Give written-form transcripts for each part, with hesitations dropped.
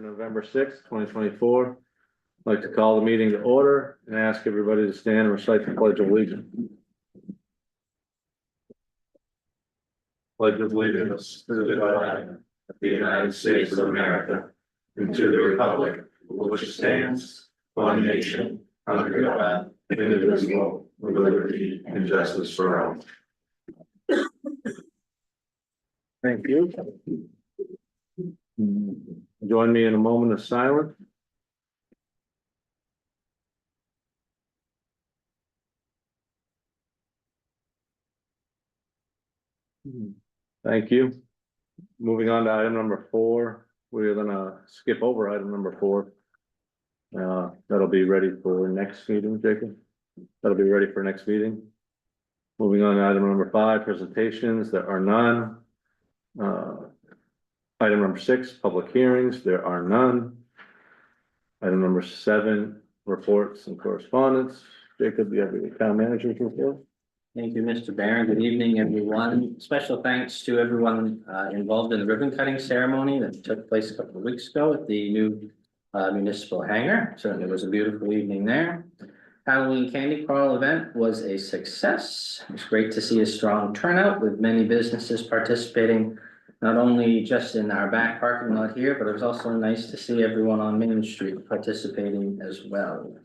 November 6th, 2024. I'd like to call the meeting to order and ask everybody to stand and recite the Pledge of Allegiance. Pledge of Allegiance to the flag of the United States of America and to the republic for which stands one nation under God, indivisible, with liberty and justice for all. Thank you. Join me in a moment of silence. Thank you. Moving on to item number 4, we're gonna skip over item number 4. That'll be ready for next meeting, Jacob. That'll be ready for next meeting. Moving on to item number 5, presentations. There are none. Item number 6, public hearings. There are none. Item number 7, reports and correspondence. Jacob, you have the town manager's report. Thank you, Mr. Barron. Good evening, everyone. Special thanks to everyone involved in the ribbon cutting ceremony that took place a couple of weeks ago at the new municipal hangar. Certainly was a beautiful evening there. Halloween candy crawl event was a success. It's great to see a strong turnout with many businesses participating, not only just in our back parking lot here, but it was also nice to see everyone on Main Street participating as well.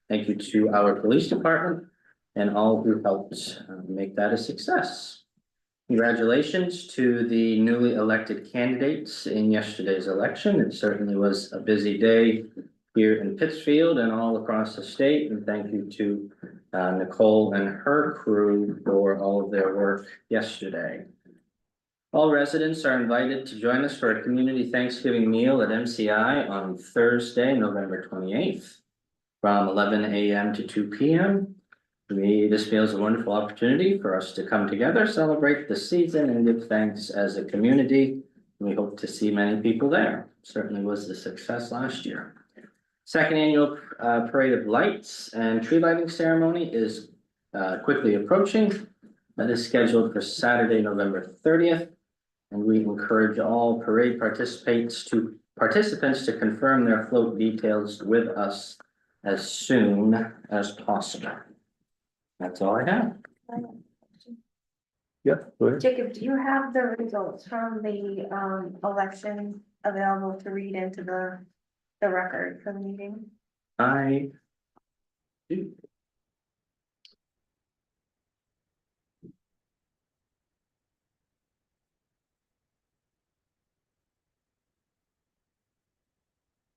Thank you to our police department and all who helped make that a success. Congratulations to the newly elected candidates in yesterday's election. It certainly was a busy day here in Pittsfield and all across the state. And thank you to Nicole and her crew for all of their work yesterday. All residents are invited to join us for a community Thanksgiving meal at MCI on Thursday, November 28th from 11 a.m. to 2 p.m. This feels a wonderful opportunity for us to come together, celebrate the season, and give thanks as a community. We hope to see many people there. Certainly was a success last year. Second annual Parade of Lights and tree lighting ceremony is quickly approaching. That is scheduled for Saturday, November 30th. And we encourage all parade participants to confirm their float details with us as soon as possible. That's all I have. Yeah, go ahead. Jacob, do you have the results from the election available to read into the record for the meeting? I do.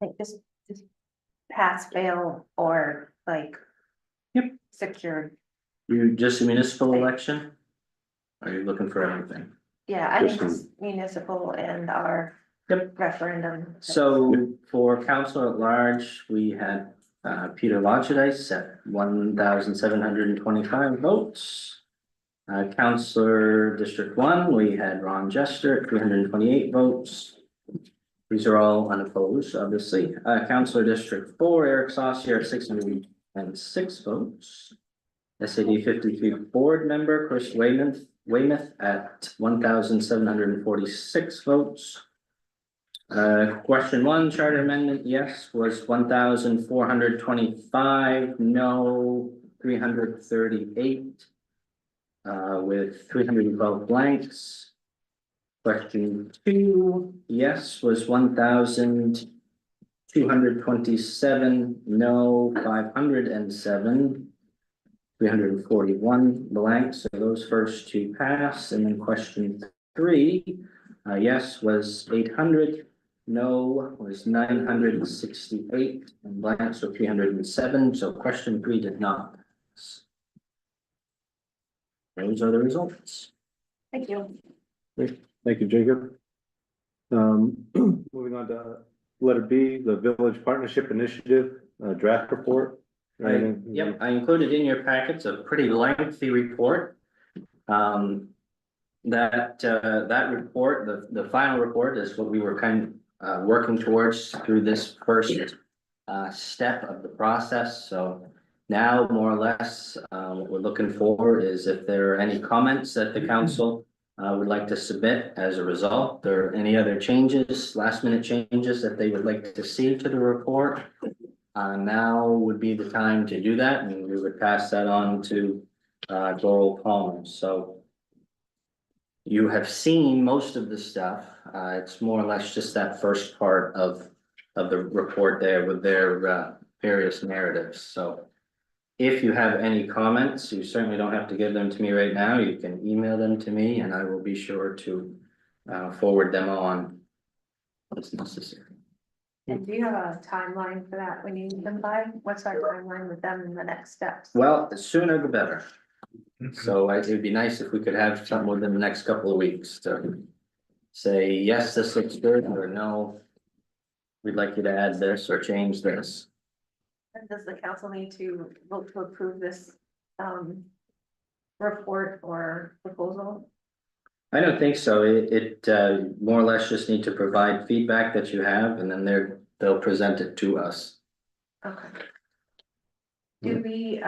Like just pass, fail, or like secured. You just a municipal election? Are you looking for anything? Yeah, I think Just it's municipal and our referendum. So for council at large, we had Peter Lodgedice at 1,725 votes. Councillor District 1, we had Ron Jester at 328 votes. These are all unopposed, obviously. Councillor District 4, Eric Saucier at 606 votes. SAD 53 board member Chris Weymouth at 1,746 votes. Question 1, charter amendment, yes, was 1,425, no, 338, with 312 blanks. Question 2, yes, was 1,227, no, 507. 341 blanks, so those first two pass, and then question 3, yes was 800, no was 968, and blanks were 307, so question 3 did not pass. Those are the results. Thank you. Thank you, Jacob. Moving on to letter B, the Village Partnership Initiative draft report. Yep, I included in your packets a pretty lengthy report. That report, the final report is what we were kind of working towards through this first step of the process. So now more or less what we're looking for is if there are any comments that the council would like to submit as a result, or any other changes, last minute changes that they would like to see to the report. Now would be the time to do that, and we would pass that on to Laurel Palmer, so. You have seen most of the stuff, it's more or less just that first part of the report there with their various narratives, so. If you have any comments, you certainly don't have to give them to me right now, you can email them to me and I will be sure to forward them on. As necessary. And do you have a timeline for that when you need them by? What's our timeline with them in the next steps? Well, the sooner the better. So it'd be nice if we could have something within the next couple of weeks to say, yes, this looks good, or no. We'd like you to add this or change this. And does the council need to vote to approve this, report or proposal? I don't think so. It more or less just need to provide feedback that you have, and then they'll present it to us. Okay. Do we,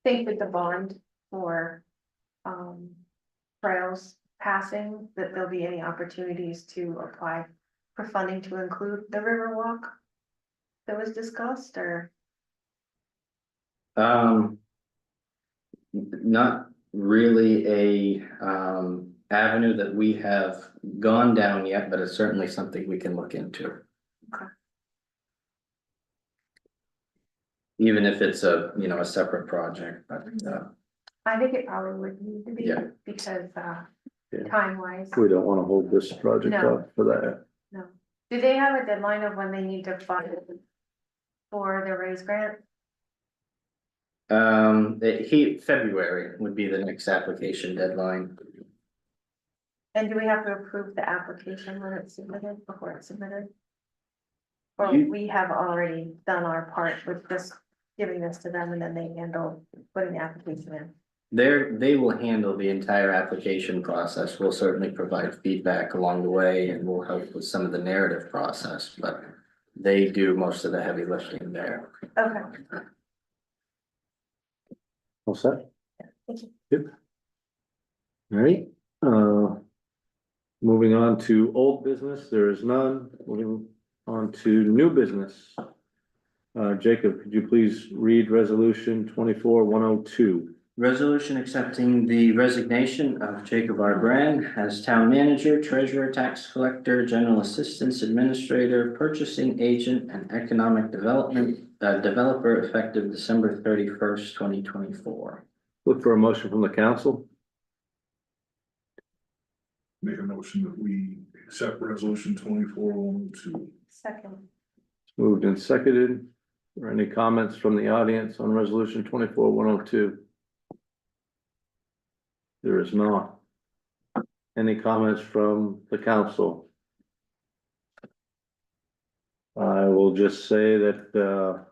think with the bond for, trails passing, that there'll be any opportunities to apply for funding to include the river walk that was discussed, or? Not really a avenue that we have gone down yet, but it's certainly something we can look into. Okay. Even if it's a, a separate project, but I think it probably would need to be, Yeah. because, Yeah. time wise, We don't wanna hold this project No. up for that. no. Do they have a deadline of when they need to fund for the raise grant? February would be the next application deadline. And do we have to approve the application when it's submitted, before it's submitted? Or You- we have already done our part with just giving this to them and then they handle putting the application in? They will handle the entire application process. We'll certainly provide feedback along the way and we'll help with some of the narrative process, but they do most of the heavy lifting there. Okay, All set? thank you. Good. All right, moving on to old business, there is none. Moving on to new business. Jacob, could you please read resolution 24-102? Resolution accepting the resignation of Jacob R. Brand as town manager, treasurer, tax collector, general assistance administrator, purchasing agent, and economic development developer effective December 31st, 2024. Look for a motion from the council. Make a motion that we accept resolution 24-102. Second, Moved and seconded. Are any comments from the audience on resolution 24-102? There is not. Any comments from the council? I will just say that,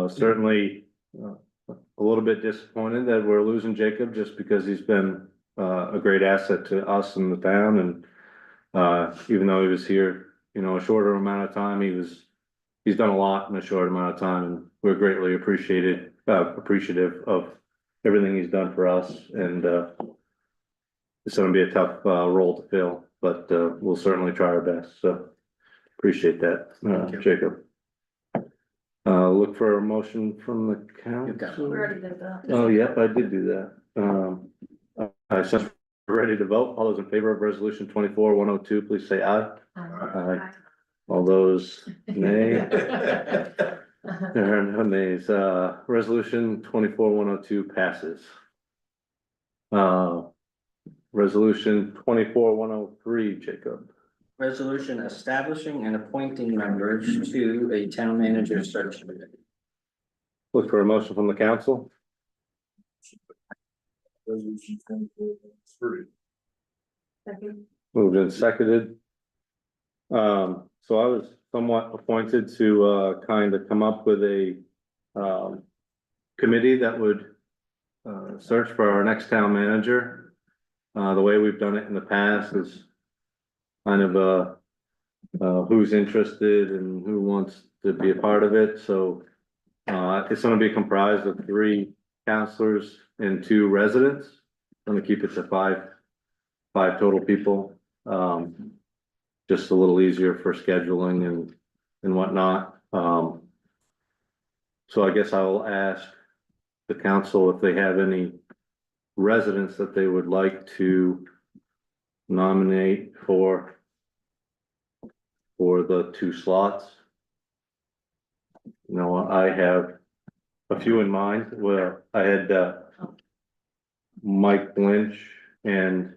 certainly, a little bit disappointed that we're losing Jacob just because he's been, a great asset to us and the town, and, even though he was here, a shorter amount of time, he's done a lot in a short amount of time, and we're greatly appreciative of everything he's done for us, and it's gonna be a tough role to fill, but we'll certainly try our best, so appreciate that, Jacob. Look for a motion from the You've got council. we already did that. Oh, yep, I did do that. Since we're ready to vote, all those in favor of resolution 24-102, please say aye. Aye. All those nay. There are no nays. Resolution 24-102 passes. Resolution 24-103, Jacob. Resolution establishing and appointing members to a town manager search committee. Look for a motion from the council. Resolution 24-103. Second. Moved and seconded. So I was somewhat appointed to kind of come up with a committee that would search for our next town manager. The way we've done it in the past is kind of who's interested and who wants to be a part of it, so it's gonna be comprised of 3 counselors and 2 residents. gonna keep it to five total people. Just a little easier for scheduling and whatnot. So I guess I will ask the council if they have any residents that they would like to nominate for the 2 slots. You know, I have a few in mind, where I had, Mike Lynch and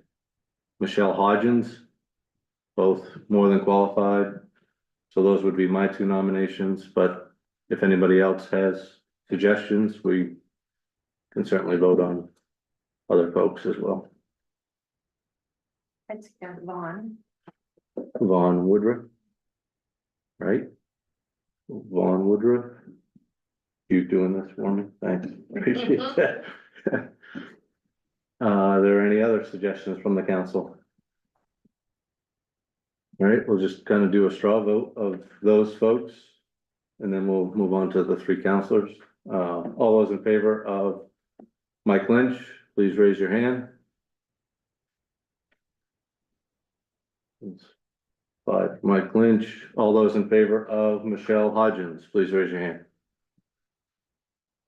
Michelle Hodgins, both more than qualified. So those would be my 2 nominations, but if anybody else has suggestions, we can certainly vote on other folks as well. I'd say Vaughn. Vaughn Woodruff. Right? Vaughn Woodruff. You doing this for me? Thanks, appreciate that. Are there any other suggestions from the council? All right, we'll just kind of do a straw vote of those folks. And then we'll move on to the 3 counselors. All those in favor of Mike Lynch, please raise your hand. 5, Mike Lynch. All those in favor of Michelle Hodgins, please raise your hand.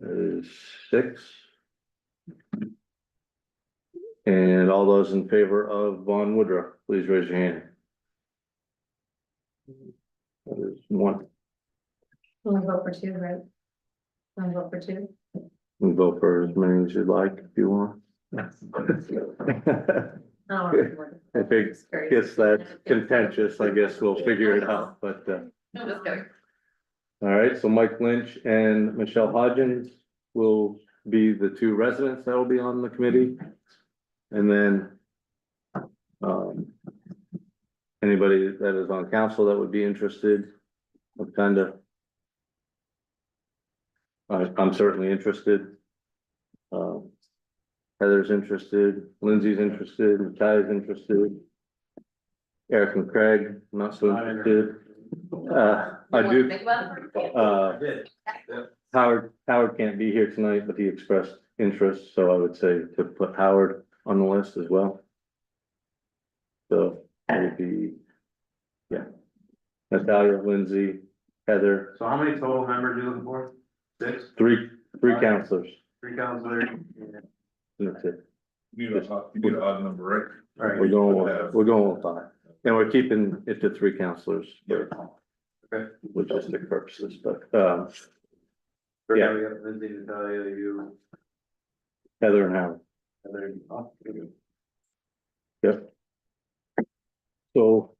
That is 6. And all those in favor of Vaughn Woodruff, please raise your hand. That is 1. Only vote for 2, right? Only vote for 2. And vote for as many as you'd like if you want. Oh, If it gets that contentious, I guess we'll figure it out, but, I'm just kidding. all right, so Mike Lynch and Michelle Hodgins will be the 2 residents that will be on the committee. And then, anybody that is on council that would be interested, what kind of, I'm certainly interested. Heather's interested, Lindsay's interested, Natalia's interested. Eric and Craig, not so interested. I do, Think about it. Howard can't be here tonight, but he expressed interest, so I would say to put Howard on the list as well. So it would be, yeah. Natalia, Lindsay, Heather, So how many total members are you looking for? 6, three counselors. 3 counselors? That's it. You need an odd number, right? We're going with 5. And we're keeping it to 3 counselors for Okay. logistic purposes, but, Yeah. We got Lindsay, Natalia, you, Heather and Howard. Heather. Oh, good. Yep. So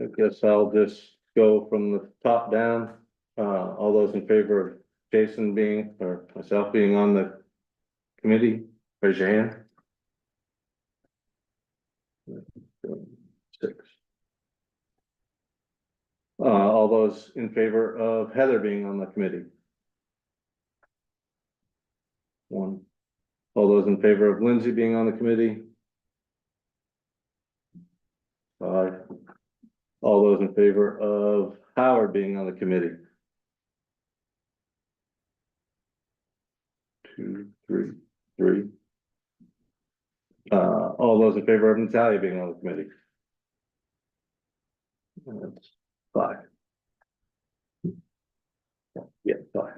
I guess I'll just go from the top down. All those in favor of Jason being, or myself being on the committee, raise your hand. 6. All those in favor of Heather being on the committee? 1. All those in favor of Lindsay being on the committee? 5. All those in favor of Howard being on the committee? 2, 3, 3. All those in favor of Natalia being on the committee? That's 5. Yeah, 5.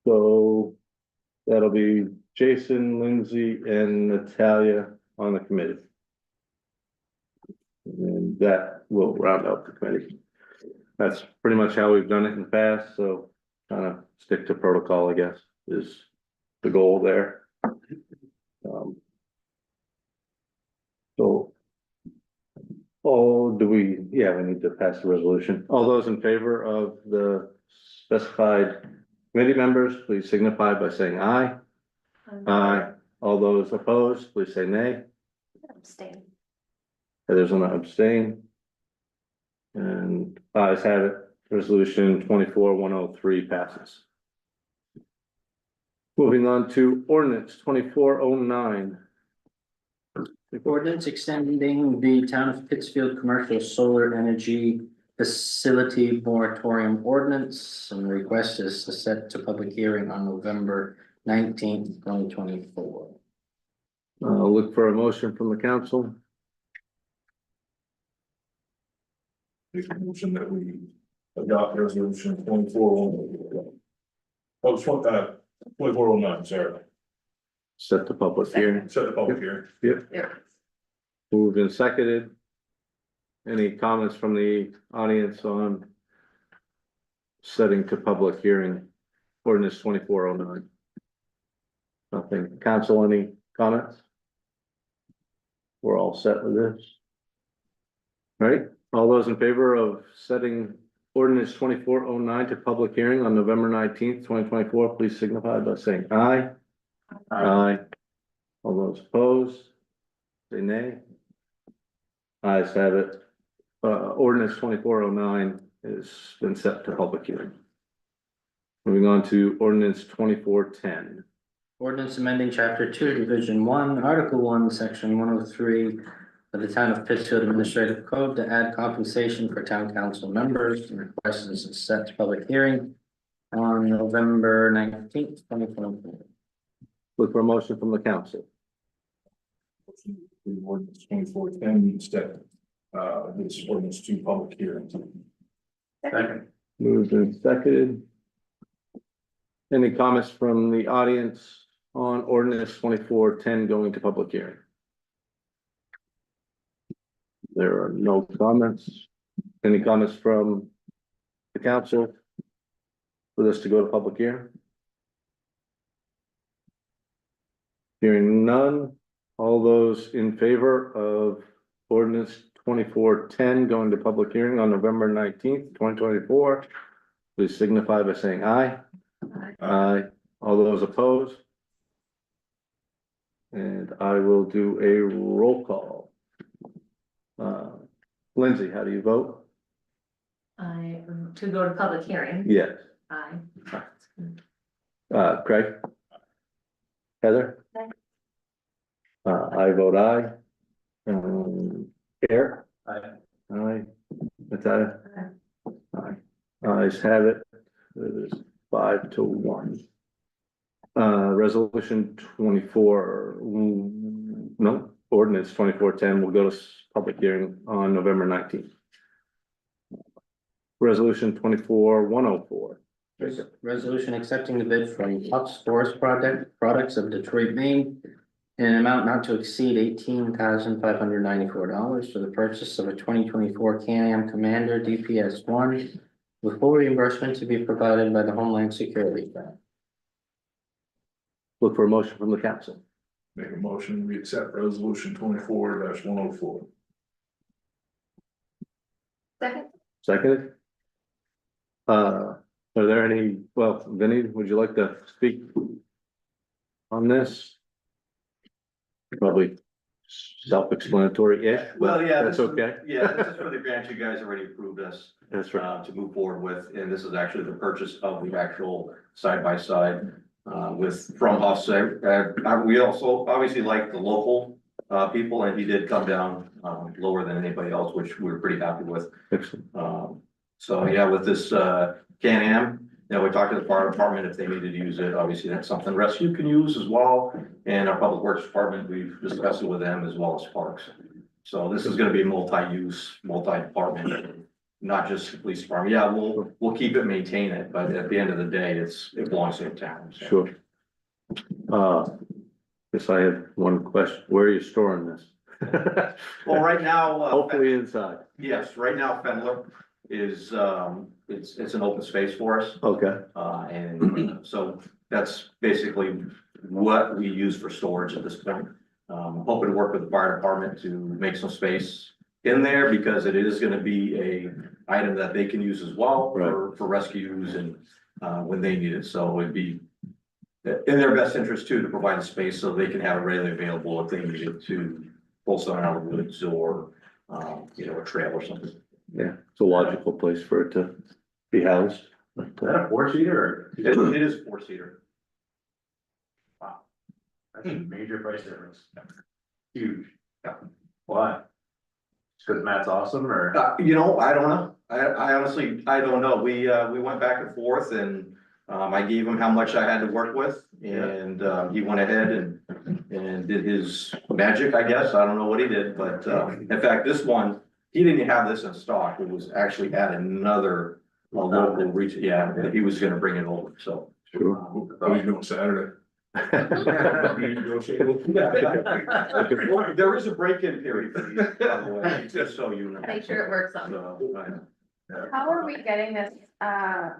So that'll be Jason, Lindsay, and Natalia on the committee. And that will round out the committee. That's pretty much how we've done it in the past, so kind of stick to protocol, I guess, is the goal there. So. we need to pass the resolution. All those in favor of the specified committee members, please signify by saying aye. Aye. All those opposed, please say nay. Abstain. There's an abstain. And ayes have it, resolution 24-103 passes. Moving on to ordinance 2409. Ordinance extending the town of Pittsfield commercial solar energy facility moratorium ordinance, and the request is to set to public hearing on November 19th, 2024. Look for a motion from the council. Make a motion that we adopt resolution 24-1. Oh, 2409, sorry, Set the public hearing. set the public hearing. Yeah. Moved and seconded. Any comments from the audience on setting to public hearing ordinance 2409? Nothing. Council, any comments? We're all set with this. All right, all those in favor of setting ordinance 2409 to public hearing on November 19th, 2024, please signify by saying aye. Aye. All those opposed? Say nay. Ayes have it. Ordinance 2409 has been set to public hearing. Moving on to ordinance 2410. Ordinance amending chapter 2, division 1, article 1, section 103 of the town of Pittsfield Administrative Code to add compensation for town council members. The request is set to public hearing on November 19th, 2024. Look for a motion from the council. Ordinance 2410, step, this ordinance to public hearing. Second. Moved and seconded. Any comments from the audience on ordinance 2410 going to public hearing? There are no comments. Any comments from the council for this to go to public hearing? Hearing none, all those in favor of ordinance 2410 going to public hearing on November 19th, 2024, please signify by saying aye. Aye. All those opposed? And I will do a roll call. Lindsay, how do you vote? To go to public hearing, Yes. aye. Craig? Heather? Aye. I vote aye. Eric? Aye. Aye. Natalia? Aye. Ayes have it. It is 5-1. Resolution 24, no, ordinance 2410 will go to public hearing on November 19th. Resolution 24104. Resolution accepting the bid from Huck's Forest Products of Detroit, Maine, in an amount not to exceed $18,594 for the purchase of a 2024 Can-Am Commander DPS-1 with full reimbursement to be provided by the Homeland Security Fund. Look for a motion from the council. Make a motion, we accept resolution 24-104. Second, Seconded. Are there any, well, Vinnie, would you like to speak on this? Probably self-explanatory-ish. Well, yeah. That's this is- okay. Yeah, this is for the grant you guys already approved us That's right. to move forward with, and this is actually the purchase of the actual side-by-side from us. We also obviously like the local people, and he did come down lower than anybody else, which we were pretty happy with. Excellent. So yeah, with this Can-Am, we talked to the fire department if they needed to use it. Obviously, that's something rescue can use as well. And our public works department, we've discussed it with them as well as parks. So this is gonna be multi-use, multi-department, not just the police department. Yeah, we'll keep it, maintain it, but at the end of the day, it belongs to the town. So. Sure. Guess I have one question. Where are you storing this? Well, right now. Hopefully inside. Yes, right now Fenler is, it's an open space for us. Okay, And so that's basically what we use for storage at this point. Hoping to work with the fire department to make some space in there because it is gonna be a item that they can use as well for rescues and when they need it. So it'd be in their best interest too, to provide the space so they can have it readily available if they need it to pull something out of the woods or, a trail or something. yeah, it's a logical place for it to be housed. But, Is that a four-seater or? It is a four-seater. That's a major price difference. Huge. Yeah. Why? Just because Matt's awesome or? I don't know. I honestly, I don't know. We went back and forth and, I gave him how much I had to work with and, he went ahead and did his magic, I guess. I don't know what he did, but, in fact, this one, he didn't have this in stock. It was actually at another local retail, yeah, he was gonna bring it over, so. Sure. What are you doing Saturday? There is a break-in period for these, by the way, just so you know. Make sure it works on. So, How are we getting this,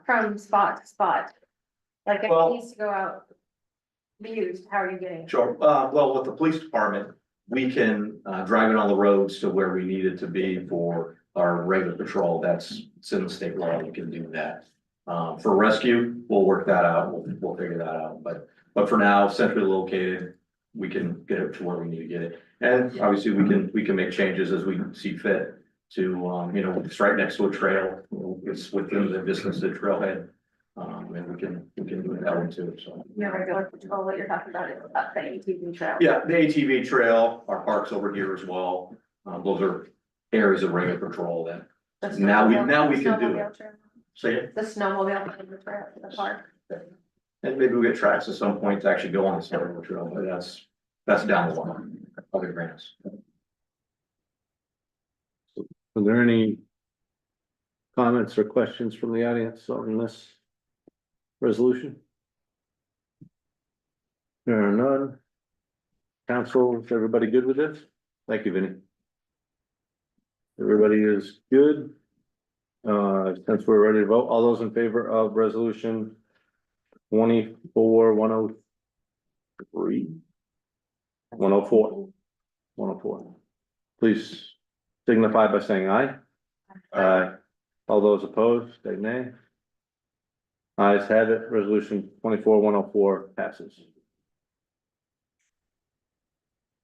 from spot to spot? Like if Well- it needs to go out, be used, how are you getting? it? Sure, well, with the police department, we can, drive it on the roads to where we need it to be for our regular patrol, it's in the state law, we can do that. For rescue, we'll work that out, we'll figure that out, but for now, centrally located, we can get it to where we need to get it. And obviously, we can make changes as we see fit to, you know, it's right next to a trail, it's within the distance of the trailhead. And we can do that one too, so. Your regular patrol, what you're talking about is up the ATV trail. Yeah, the ATV trail, our parks over here as well, those are areas of regular patrol that, The now we snowmobile- can do it. snowmobile trail. so yeah. The snowmobile in the trail, in the park. And maybe we get tracks at some point to actually go on the snowmobile trail, but that's down the line, other grants. Are there any comments or questions from the audience on this resolution? There are none. Council, is everybody good with this? Thank you, Vinnie. Everybody is good. Since we're ready to vote, all those in favor of resolution 24-103? 104. 104. Please signify by saying aye. Aye. All those opposed, say nay. Ayes have it, resolution 24-104 passes.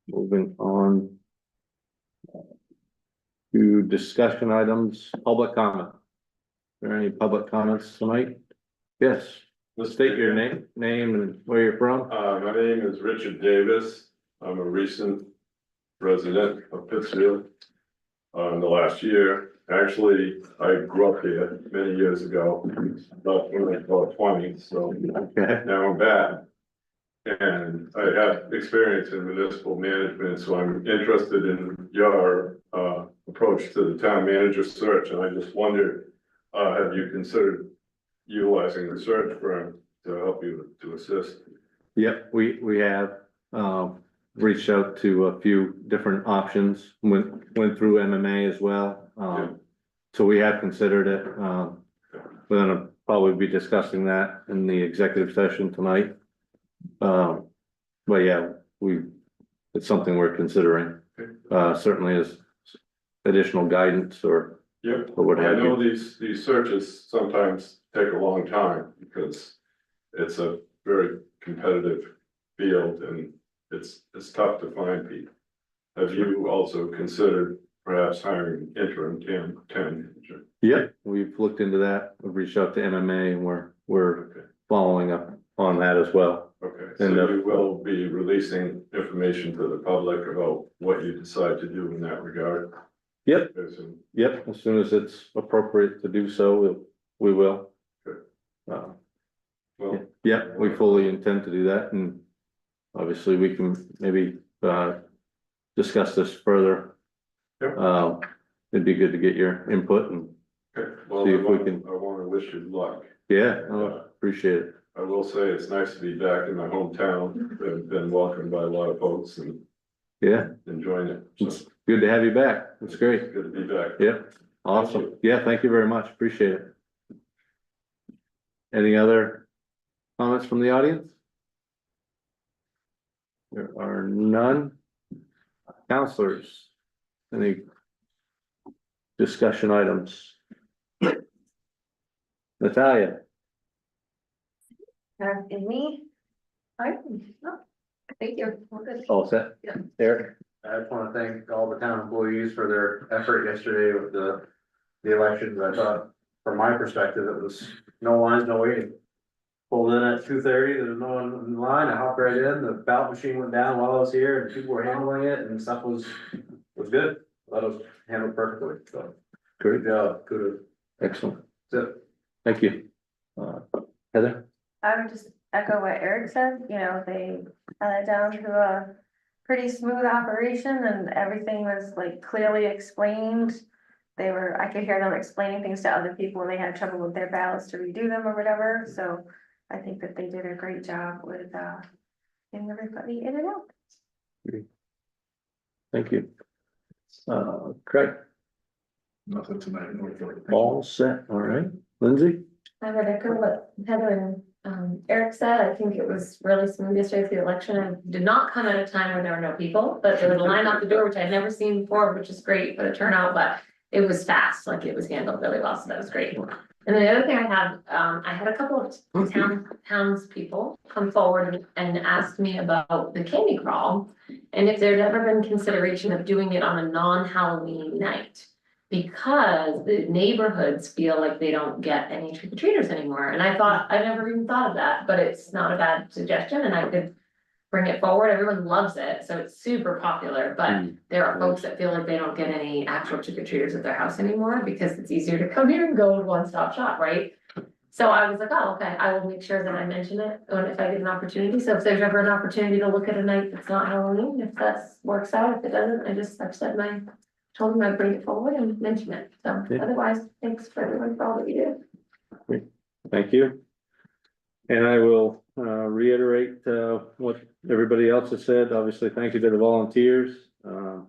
Moving on to discussion items, public comment. Are there any public comments tonight? Yes, let's state your name and where you're from. My name is Richard Davis. I'm a recent resident of Pittsfield. In the last year, actually, I grew up here many years ago, about 20, so Okay. now I'm back. And I have experience in municipal management, so I'm interested in your approach to the town manager search, and I just wondered, have you considered utilizing the search firm to help you to assist? Yep, we have reached out to a few different options, went through MMA as well. So we have considered it. We're gonna probably be discussing that in the executive session tonight. But yeah, it's something we're considering, certainly as additional guidance or Yep. what I have know you. these searches sometimes take a long time because it's a very competitive field and it's tough to find people. Have you also considered perhaps hiring interim town manager? Yep, we've looked into that. We've reached out to MMA and we're following up on that as well. Okay, so And, you will be releasing information to the public about what you decide to do in that regard? Yep. As in- Yep, as soon as it's appropriate to do so, we will. Good. Uh, Well, yeah, we fully intend to do that, and obviously we can maybe discuss this further. Yep. It'd be good to get your input and, okay, well, See I if we want, can- I want to wish you luck. yeah, appreciate it. I will say it's nice to be back in my hometown. I've been welcomed by a lot of folks and Yeah, enjoying it. So it's good to have you back. It's great. it's good to be back. Yep, awesome. Yeah, thank you very much. Appreciate it. Any other comments from the audience? There are none. Counselors, any discussion items? Natalia, And me, Thank you. We're good. all set? Yeah. Eric? I just wanna thank all the town employees for their effort yesterday with the elections. I thought, from my perspective, it was no lines, no waiting. Pulled in at 2:30, there was no one in line, I hopped right in, the ballot machine went down while I was here and people were handling it and stuff was good. That was handled perfectly, so Great, good job, kudos. excellent. That's it. Thank you. Heather? I would just echo what Eric said, you know, they had it down to a pretty smooth operation and everything was like clearly explained. I could hear them explaining things to other people when they had trouble with their ballots to redo them or whatever, so I think that they did a great job with, getting everybody in and out. Thank you. Craig, Nothing tonight, no further. all set, all right, Lindsay? I would echo what Heather and Eric said. I think it was really smooth yesterday for the election. I did not come at a time when there were no people, but there was a line out the door, which I'd never seen before, which is great for the turnout, but it was fast, like it was handled really well, so that was great. And then the other thing I had a couple of townspeople come forward and asked me about the candy crawl. And if there'd ever been consideration of doing it on a non-Halloween night. Because the neighborhoods feel like they don't get any trick or treaters anymore, and I never even thought of that, but it's not a bad suggestion, and I could. Bring it forward, everyone loves it, so it's super popular, but there are folks that feel like they don't get any actual trick or treaters at their house anymore, because it's easier to come here and go to one-stop shop, right? So I was like, oh, okay, I will make sure that I mention it, if I get an opportunity, so if there's ever an opportunity to look at a night that's not Halloween, if that works out, if it doesn't, told them I'd bring it forward and mention it, so Yeah. otherwise, thanks for everyone for all that you do. Thank you. And I will reiterate what everybody else has said. Obviously, thank you to the volunteers. That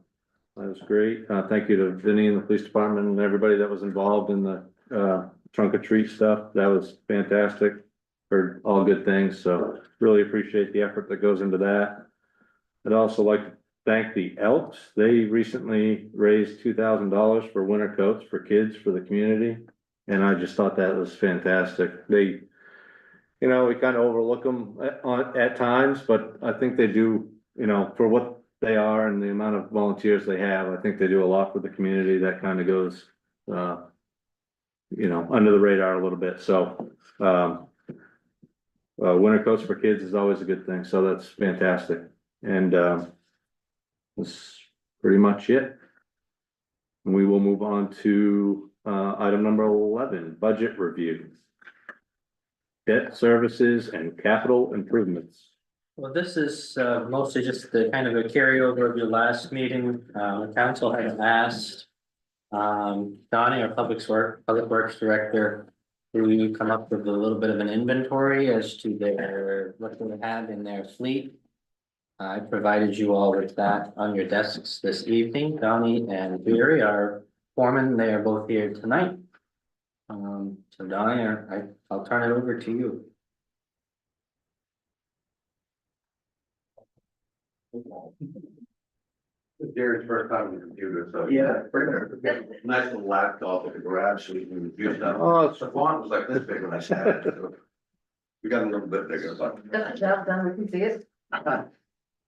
was great. Thank you to Vinnie and the police department and everybody that was involved in the trunk or treat stuff. That was fantastic. For all good things, so really appreciate the effort that goes into that. I'd also like to thank the Elks. They recently raised $2,000 for winter coats for kids for the community. And I just thought that was fantastic. They, you know, we kind of overlook them at times, but I think they do, you know, for what they are and the amount of volunteers they have, I think they do a lot for the community that kind of goes, you know, under the radar a little bit. So, winter coats for kids is always a good thing. So that's fantastic. And, that's pretty much it. We will move on to, item number 11, budget review. Debt services and capital improvements. Well, this is mostly just the kind of a carryover of your last meeting. The council had asked Donnie, our Public Works Director, to come up with a little bit of an inventory as to what they have in their fleet. I provided you all with that on your desks this evening. Donnie and Barry are foremen. They are both here tonight. So Donnie, I'll turn it over to you. Jared's first time on the computer, so. Yeah. Nice little laptop at the garage, so we can use that. Oh, The font was like this big when I started, so. We got a little bit bigger, but. Good job, done, we can see it.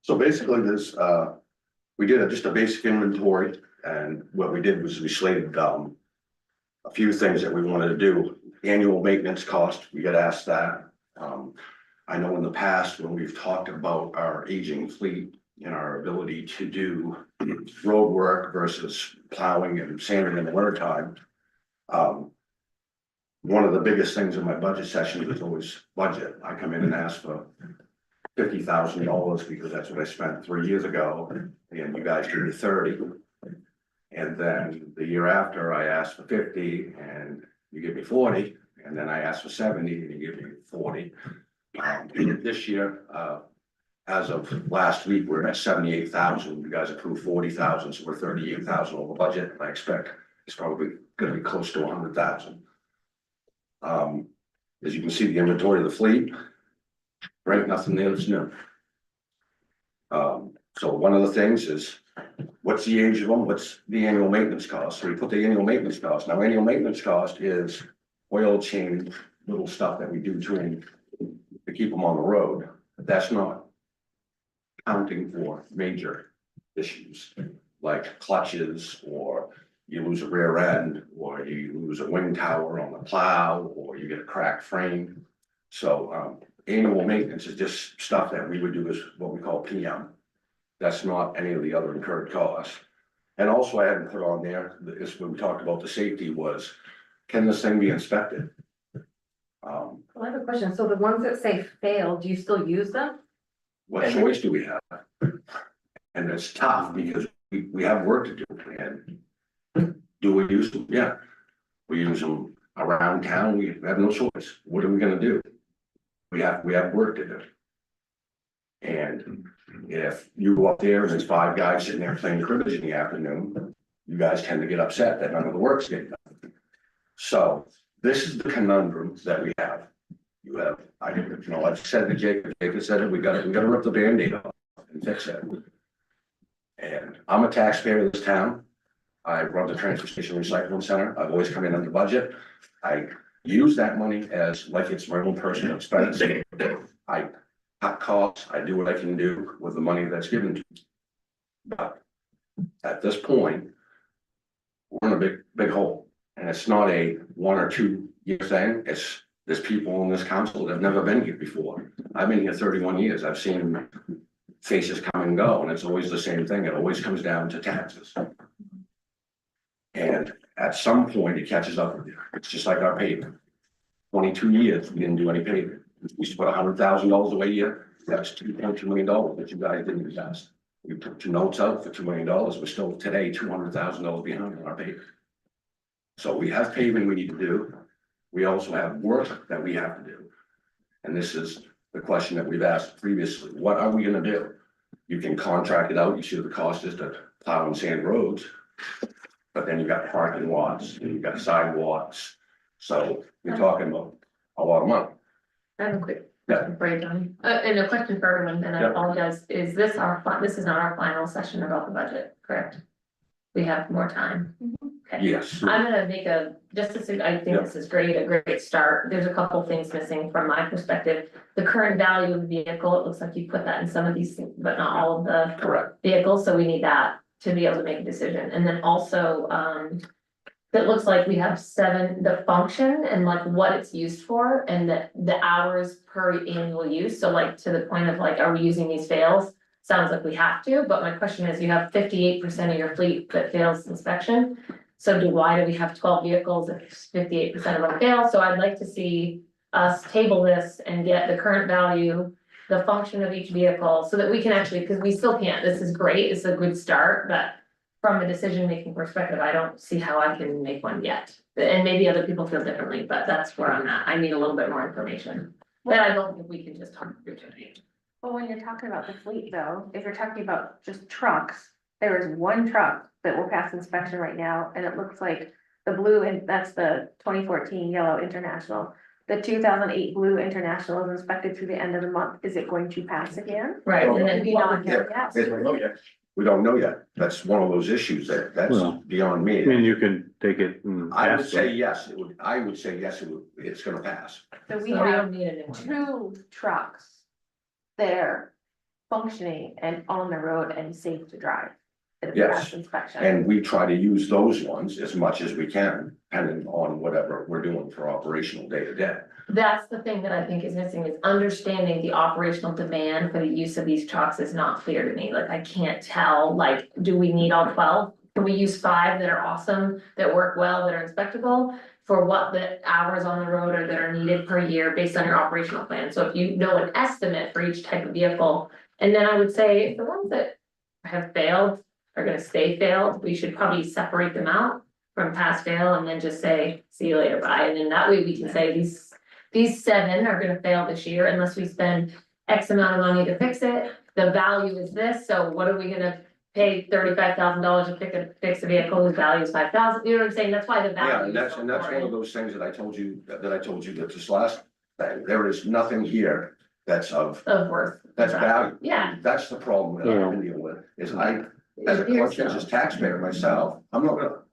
So basically this, we did just a basic inventory, and what we did was we slated, a few things that we wanted to do. Annual maintenance cost, we got asked that. I know in the past when we've talked about our aging fleet and our ability to do road work versus plowing and sanding in the winter time. One of the biggest things in my budget session is always budget. I come in and ask for $50,000 because that's what I spent 3 years ago, and you guys give me 30. And then the year after, I asked for 50 and you give me 40, and then I asked for 70 and you give me 40. This year, as of last week, we're at 78,000. You guys approved 40,000, so we're 38,000 over budget. I expect it's probably gonna be close to 100,000. As you can see, the inventory of the fleet, right, nothing there that's new. So one of the things is, what's the age of them? What's the annual maintenance cost? So we put the annual maintenance cost. Now, annual maintenance cost is oil change, little stuff that we do to them to keep them on the road. But that's not counting for major issues like clutches, or you lose a rear end, or you lose a wing tower on the plow, or you get a cracked frame. So annual maintenance is just stuff that we would do as what we call PM. That's not any of the other incurred costs. And also I hadn't put on there, is when we talked about the safety was, can this thing be inspected? Well, I have a question. So the ones that say failed, do you still use them? What choice do we have? And it's tough because we have work to do and do we use them? Yeah. We use them around town. We have no choice. What are we gonna do? We have work to do. And if you go up there and there's 5 guys sitting there playing cribbage in the afternoon, you guys tend to get upset that none of the work's getting done. So this is the conundrum that we have. You have, I've said to Jacob said it, we gotta rip the Band-Aid off and fix it. And I'm a taxpayer of this town. I run the transfer station recycling center. I've always come in under budget. I use that money as like it's my own personal expense. I cut costs. I do what I can do with the money that's given to me. But at this point, we're in a big hole. And it's not a 1 or 2 year thing. There's people on this council that have never been here before. I've been here 31 years. I've seen faces come and go, and it's always the same thing. It always comes down to taxes. And at some point, it catches up with you. It's just like our paving. 22 years, we didn't do any paving. We used to put $100,000 away a year. That's $2.2 million that you guys didn't invest. We took 2 notes out for $2 million. We're still today $200,000 behind on our paving. So we have paving we need to do. We also have work that we have to do. And this is the question that we've asked previously. What are we gonna do? You can contract it out. You see what the cost is to plow and sand roads. But then you got parking lots and you got sidewalks. So you're talking about a lot of money. I have a quick Yeah. question for you, Tony. And a question for everyone, and I Yeah. apologize. Is this this is not our final session about the budget, correct? We have more time. Okay. Yes. I'm gonna make I think this is great, a great start. There's a couple things missing from my perspective. The current value of the vehicle, it looks like you put that in some of these, but not all of the Correct. vehicles, so we need that to be able to make a decision. And then also, it looks like we have 7, the function and like what it's used for and the hours per annual use. So like to the point of like, are we using these fails? Sounds like we have to, but my question is, you have 58% of your fleet that fails inspection. So why do we have 12 vehicles if 58% of them fail? So I'd like to see us table this and get the current value, the function of each vehicle, so that we can actually, because we still can't, this is great, it's a good start, but from a decision-making perspective, I don't see how I can make one yet. And maybe other people feel differently, but that's where I'm at. I need a little bit more information. That I don't think we can just talk through tonight. Well, when you're talking about the fleet though, if you're talking about just trucks, there is 1 truck that will pass inspection right now, and it looks like the blue, and that's the 2014 yellow International. The 2008 blue International is inspected through the end of the month. Is it going to pass again? Right, and then We don't know yet. We don't know yet. That's one of those issues that's Well, beyond I me. mean, you can take it and. I would ask say them. yes, I would say yes, it's gonna pass. So we so we have don't need a new one. 2 trucks that are functioning and on the road and safe to drive. That have Yes. passed inspection. And we try to use those ones as much as we can, depending on whatever we're doing for operational day to day. That's the thing that I think is missing, is understanding the operational demand for the use of these trucks is not clear to me. Like, I can't tell, like, do we need all 12? Can we use 5 that are awesome, that work well, that are inspectable? For what the hours on the road are that are needed per year based on your operational plan. So if you know an estimate for each type of vehicle. And then I would say the ones that have failed are gonna stay failed, we should probably separate them out from pass fail and then just say, see you later, bye. And then that way we can say these 7 are gonna fail this year unless we spend X amount of money to fix it. The value is this, so what are we gonna pay $35,000 to fix a vehicle whose value is 5,000, you know what I'm saying? That's why the value. Yeah, is and that's so one of important. those things that I told you that this last thing, there is nothing here that's Of worth. value. Yeah. That's the problem that I've been dealing with, is as a conscientious taxpayer myself,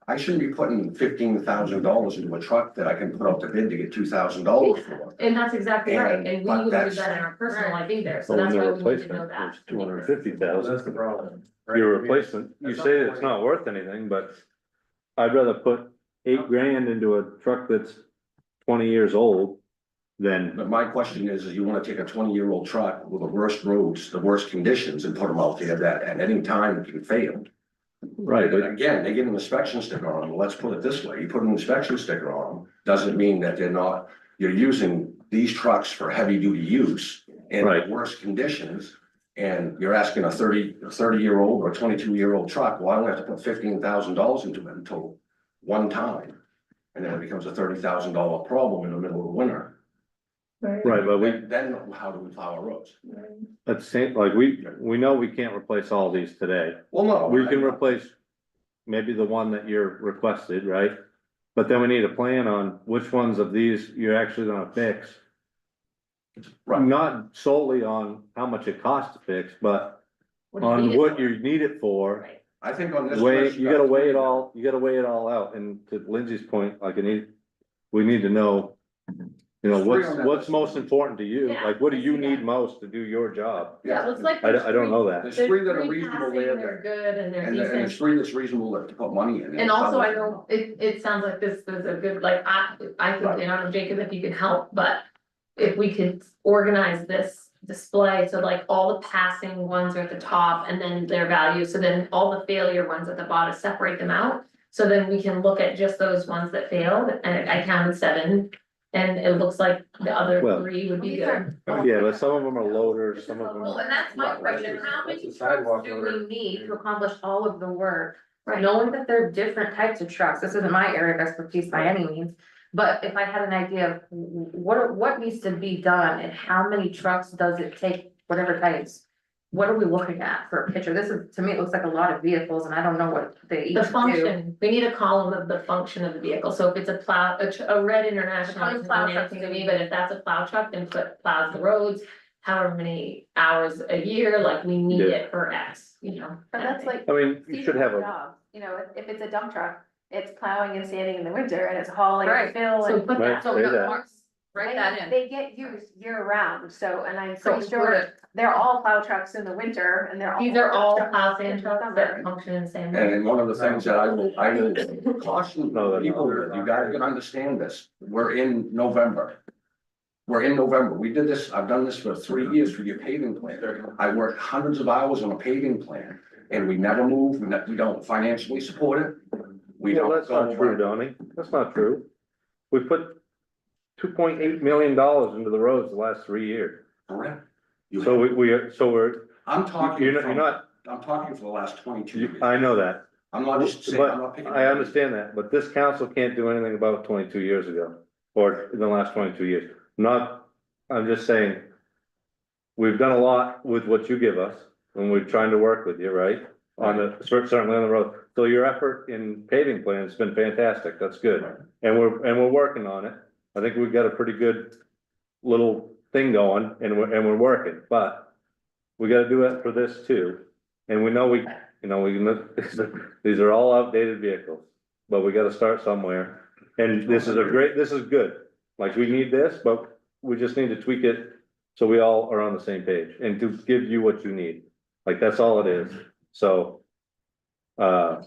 I shouldn't be putting $15,000 into a truck that I can put out to bid to get $2,000 for. And that's exactly right, and we But would that's- use that in our personal life either, so Well, that's in why the we need to know replacement, that. it's 250,000. That's the problem. Your replacement, you say it's not worth anything, but I'd rather put 8 grand into a truck that's 20 years old than, But my question is you wanna take a 20-year-old truck with the worst roads, the worst conditions and put them out there that at any time it can fail. right, But but again, they get an inspection sticker on them. Let's put it this way, you put an inspection sticker on them, doesn't mean that they're not, you're using these trucks for heavy duty use in Right. worse conditions. And you're asking a 30-year-old or 22-year-old truck, well, I only have to put $15,000 into it until one time. And then it becomes a $30,000 problem in the middle of the winter. Right, but Then how do we plow our roads? at the same, like, we know we can't replace all these today. Well, no. We can replace maybe the one that you're requested, right? But then we need a plan on which ones of these you're actually gonna fix. Right. Not solely on how much it costs to fix, but What do you on need it what for? you need it for. Right. I think on this. Weigh, list, you gotta weigh it all, you gotta weigh it all out, and to Lindsay's point, like, we need to know. You know, what's most important to you, Yeah, like, what do you I see need that. most to do your job? Yeah, it looks like. I don't know that. There's There's three that are reasonable passing, there, they're good and they're and there's decent. three that's reasonable to put money in. And also, I know, it sounds like this is a good, like, I think, and I don't know, Jacob, if you can help, but. If we could organize this display, so like all the passing ones are at the top and then their value, so then all the failure ones at the bottom, separate them out. So then we can look at just those ones that failed, and I counted 7, and it looks like the other Well- 3 would be These good. are- Yeah, but some of them are loaders, some of them. Well, and that's my Right, question, that's how a many sidewalk trucks do loader. we need to accomplish all of the work? Right. Knowing that there are different types of trucks, this isn't my area of expertise by any means. But if I had an idea of what needs to be done and how many trucks does it take, whatever types? What are we looking at for a picture? This is, to me, it looks like a lot of vehicles and I don't know what they each The do. function, we need a column of the function of the vehicle, so if it's a plow, a red international, How many doesn't plow mean trucks anything to do we me, but if that's a plow truck, then put plows the roads. However many hours a year, like we need Yeah. it for X, you know. But that's like. I mean, you should have seasonal a, jobs. You know, if it's a dump truck, it's plowing and sanding in the winter and it's hauling Right. fill So and. put Right. that, So Say we that. got write that in. They get used year round, so, and I'm So pretty include sure it. they're all plow trucks in the winter and they're all. these are all trucks plow in sand the trucks summer. that function in the same way. And one of the things that I will caution No, they're people, not. with, you guys can understand this, we're in November. We're in November, we did this, I've done this for 3 years for your paving plan, I worked hundreds of hours on a paving plan, and we never move, we don't financially support it. We well, don't. that's not true, Donnie, that's not true. We put $2.8 million into the roads the last 3 years. Correct. You So have- we're, I'm talking you're from, not, I'm talking for the last 22 years. I know that. I'm not just saying, I'm not But picking. I understand that, but this council can't do anything about 22 years ago, or in the last 22 years. Not, I'm just saying. We've done a lot with what you give us, and we're trying to work with you, right? On the, certainly on the road, so your effort in paving plan has been fantastic, that's good, and we're working on it. I think we've got a pretty good little thing going, and we're working, but. We gotta do it for this too, and we know we these are all outdated vehicles, but we gotta start somewhere. And this is good, like, we need this, but we just need to tweak it, so we all are on the same page, and to give you what you need, like, that's all it is, so. I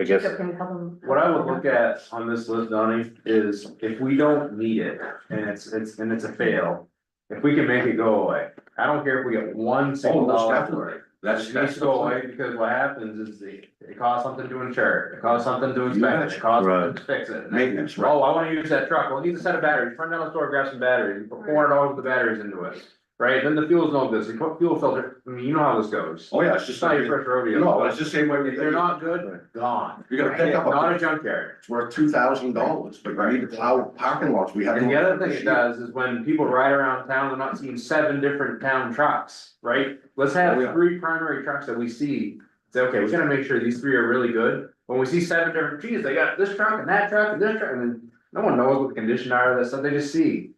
guess, Jacob can help them. What I would look at on this list, Donnie, is if we don't need it and it's a fail. If we can make it go away, I don't care if we get one Oh, single most dollar definitely. for it. That's, It that's needs to the go point. away, because what happens is it costs something to insure, it costs something to You inspect it, betcha. it costs Right. something to fix it. Maintenance, right? Oh, I wanna use that truck, well, it needs a set of batteries, run down the store, grab some batteries, put $400 of the batteries into it. Right, then the fuel's no good, so you put fuel filter, I mean, you know how this goes. Oh, yeah, it's It's just not like, your first rodeo. no, it's the same way we. If they're not good, gone. You're gonna pick up Not a, a junkyard. it's worth $2,000, but you need to plow parking lots, we have. And the other thing it does is when people ride around town, they're not seeing 7 different town trucks, right? Let's have Oh, yeah. 3 primary trucks that we see, say, okay, we gotta make sure these 3 are really good. When we see 7 different, geez, they got this truck and that truck and this truck, and then no one knows what the condition are of that stuff, they just see.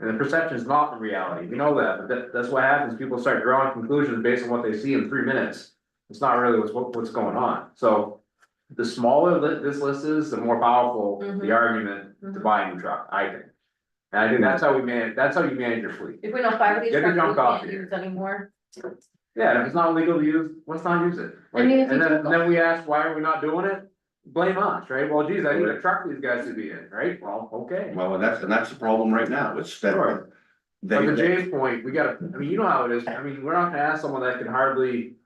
And the perception is not the reality, we know that, but that's what happens, people start drawing conclusions based on what they see in 3 minutes. It's not really what's going on, so. The smaller this list is, the more powerful the Mhm. argument to Mhm. buy a new truck, I think. And I think that's how you manage your fleet. If we know 5 of these Get the trucks junk we off can't here. use anymore. Yeah, and if it's not legal to use, let's not use it. I mean, if And you then, took- then we ask, why are we not doing it? Blame us, right? Well, geez, I need a truck for these guys to be in, right? Well, okay. Well, and that's the problem right now, it's that. Sure. They, But to Jay's point, we gotta, I mean, you know how it is, I mean, we're not gonna ask someone that can hardly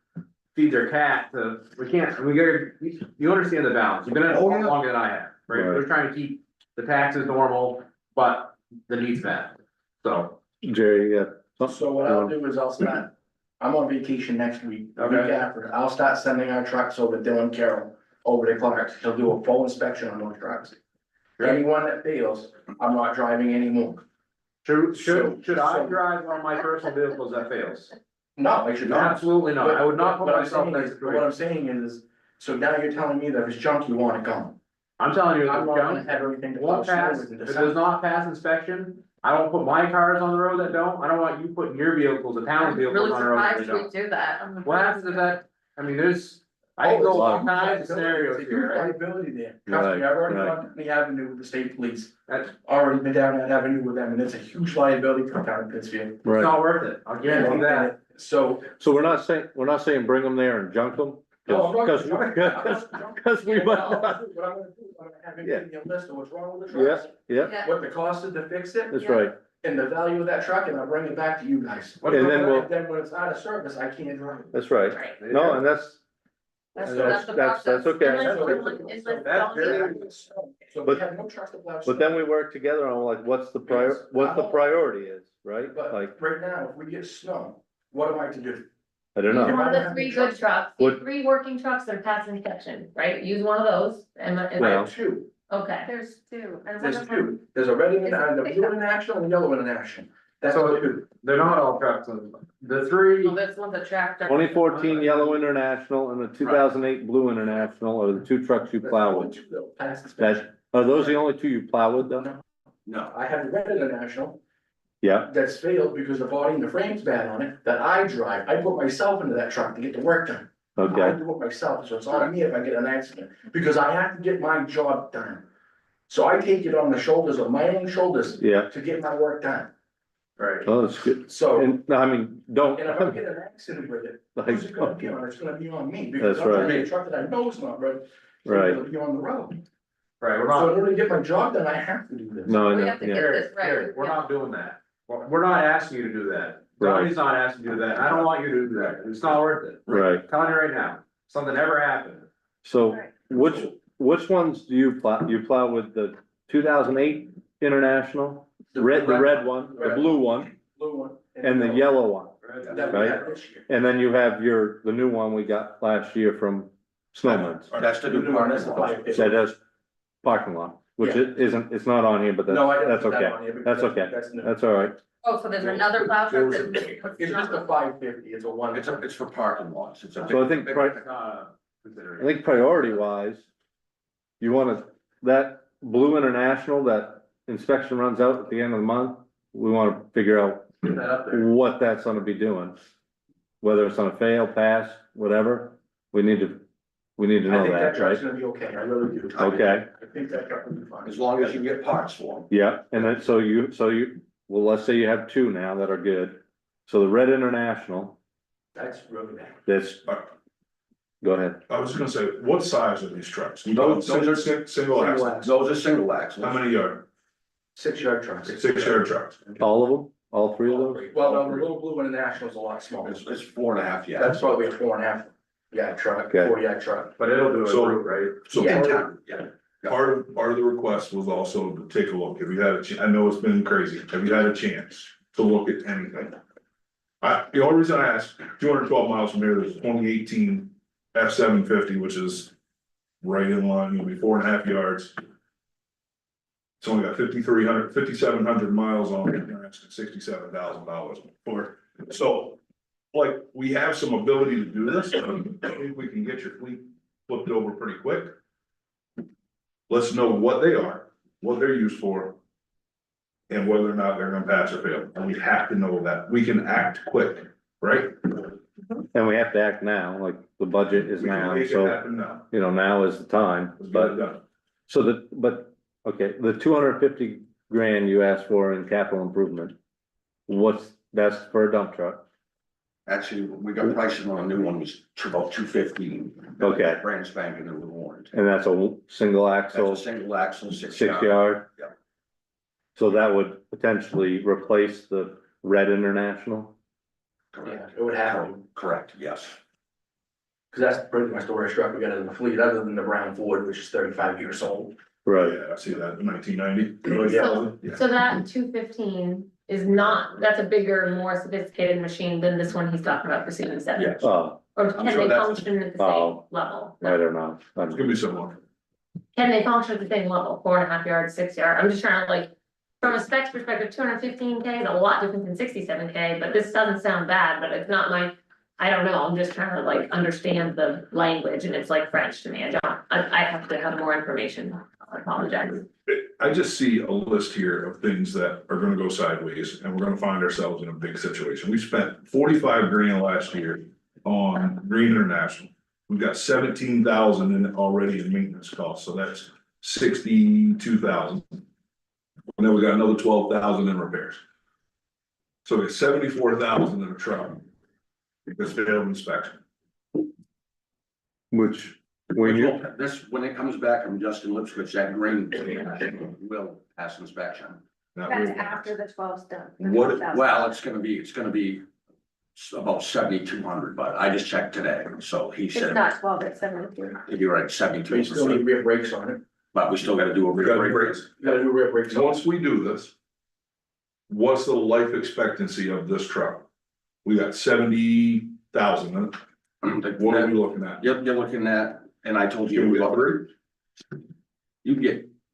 feed their cat to, we can't, we gotta, you understand the balance, you've been in it Oh, yeah. longer than I have, right? Right. We're trying to keep the taxes normal, but the need's met, so. Jerry, yeah. So what I'll do is I'll start, I'm on vacation next week, the week Okay. after, I'll start sending our trucks over to Dylan Carroll, over to Clark's, he'll do a full inspection on those trucks. Anyone that fails, I'm not driving anymore. Should I drive on my personal vehicles that fails? No, I should not. Absolutely not, I would not put What I'm myself saying next is- to What it. I'm saying is, so now you're telling me that if it's junk, you want it gone. I'm telling you, I'm it's not gonna junk, have everything to won't plow snow pass, with in if it does December. not pass inspection, I don't put my cars on the road that don't, I don't want you putting your vehicles, the town's I'm vehicles really on the road that surprised don't. we do that. What happens is that, I mean, there's, I can Oh, go it's all huge kinds of liability. scenarios It's a huge here, right? liability there. Trust me, I've already Right, gone to the avenue with the state police, That's, already been down that avenue with them, and it's a huge liability for the town of Pittsfield. it's right. not worth it, I'll guarantee that. So. So we're not saying bring them there and junk them? No, I'm not Cause, gonna- cause we What might I'm not, gonna do, I'm gonna have Yeah. him give me a list of what's wrong with the yeah, trucks, yeah, what the cost is to fix it, that's right. and the value of that truck, and I'll bring it back to you guys. And then we'll, And then when it's out of service, I can't drive. that's right. Right. No, and that's, That's that's, the that's process. okay. That's very- So But- we have no trucks to plow. But then we work together on like, what's the priority is, right? But Like, right now, if we get snow, what am I to do? I don't Use know. one of the 3 good trucks, What- 3 working trucks that are past inspection, right? Use one of those and, I Well- have two, okay. There's two, and one there's of them, two, there's a red international, the blue international and the yellow international. That's So- two. They're not all trucks, the three, Well, this one's a tractor. 2014 Yellow International and the 2008 Blue International are the 2 trucks you That's plow only with. two though, past That, inspection. are those the only 2 you plow with though? No, I have a red international Yeah, that's failed because the body and the frame's bad on it, that I drive, I put myself into that truck to get the work done. I okay, do it myself, so it's on me if I get an accident, because I have to get my job done. So I take it on the shoulders of my own shoulders yeah, to get my work done, right, oh, that's good. so. And, no, I mean, don't, And if I get an accident with it, who's it gonna be on? It's gonna be on me, because That's I'm right. driving a truck that I know is not right. So Right. It'll be on the road. right, we're So not, in order to get my job done, I have to do this. no, I We know, have to yeah, get this right. Eric, we're not doing that, we're not asking you to do that. Right. Donnie's not asking you to do that, I don't want you to do that, it's not worth it. right. Telling you right now, something ever happened. So which ones do you plow? You plow with the 2008 International, the red one, the blue one, Blue one. and the yellow one? That we right? had this year. And then you have the new one we got last year from Snowman's. that's the The new new one, part. that's the 550. That does parking lot, which it isn't, it's not on here, but No, I that's, didn't that's put that okay. on here because That's okay. That's new. That's all right. Oh, so there's another plow truck that. It's just a 550, it's a one. It's for parking lots, it's a. So I think, It's not a I consideration. think priority wise, you wanna, that Blue International, that inspection runs out at the end of the month, we wanna figure out Put that up there. what that's gonna be doing. Whether it's gonna fail, pass, whatever, we need to I know think that that, truck's right? gonna be okay, I really do. Okay, I think that truck will be fine. As long as you get parts for them. yeah, and then, so you, well, let's say you have 2 now that are good. So the Red International, That's really bad. that's, go ahead. I was gonna say, what size are these trucks? You Those- got those single, single axle, Those are single axles. how many yard? 6-yard trucks. 6-yard trucks. All of them, all 3 of those? Well, no, the little blue international is a lot smaller. It's 4.5, yeah. That's probably a 4.5 yard truck, Okay. 4-yard truck. But it'll do it, So- right? So Yeah. Yeah. part of the request was also to take a look, have you had I know it's been crazy, have you had a chance to look at anything? The only reason I asked, 212 miles from here, there's a 2018 F-750, which is right in line, you'll be 4.5 yards. It's only got 5,700 miles on it, and it's $67,000 for, so, like, we have some ability to do this, I think we can get your fleet flipped over pretty quick. Let's know what they are, what they're used for. And whether or not they're gonna pass or fail, and we have to know that, we can act quick, right? And we have to act now, like the budget is We can now, make it so, happen now. now is the time, Let's get it but, done. so okay, the 250 grand you asked for in capital improvement. That's for a dump truck, Actually, we got prices on a new one, was about 215. Okay. Brand spanking new with warranty. and that's a single That's a axle, single axle, 6 6 yard. yard? Yeah. So that would potentially replace the Red International? Yeah, Correct. it would have to, Correct, yes. cause that's pretty much the worst truck we got in the fleet, other than the Brown Ford, which is 35 years old. right, Yeah, I see that, 1990. So that 215 is not, that's a bigger, more sophisticated machine than this one he's talking about for CB7. Yes, oh, Or I'm can sure they that's- function at the same Oh. level? I don't know. It's gonna be similar. Can they function at the same level, 4.5 yards, 6 yard? I'm just trying to like, from a specs perspective, 215K is a lot different than 67K, but this doesn't sound bad, but it's not my. I don't know, I'm just trying to like understand the language and it's like French to me. I have to have more information. I apologize. I just see a list here of things that are gonna go sideways and we're gonna find ourselves in a big situation. We spent 45 grand last year on Green International. We've got 17,000 in it already in maintenance costs, so that's 62,000. And then we got another 12,000 in repairs. So it's 74,000 in a truck. Because failed inspection. Which, when you, when it comes back from Justin Lipscomb, that green will pass inspection. Now, That's after the 12's done. the What- 12,000. Well, it's gonna be about 7,200, but I just checked today, so he It's said, not 12, it's 72. you're right, We 72 still need rear brakes on it. but we still gotta do a we got rear brake. brakes. You gotta do rear brakes on it. Once we do this. What's the life expectancy of this truck? We got 70,000 in it. What are we looking at? You're looking at, and I told Can we you, get three?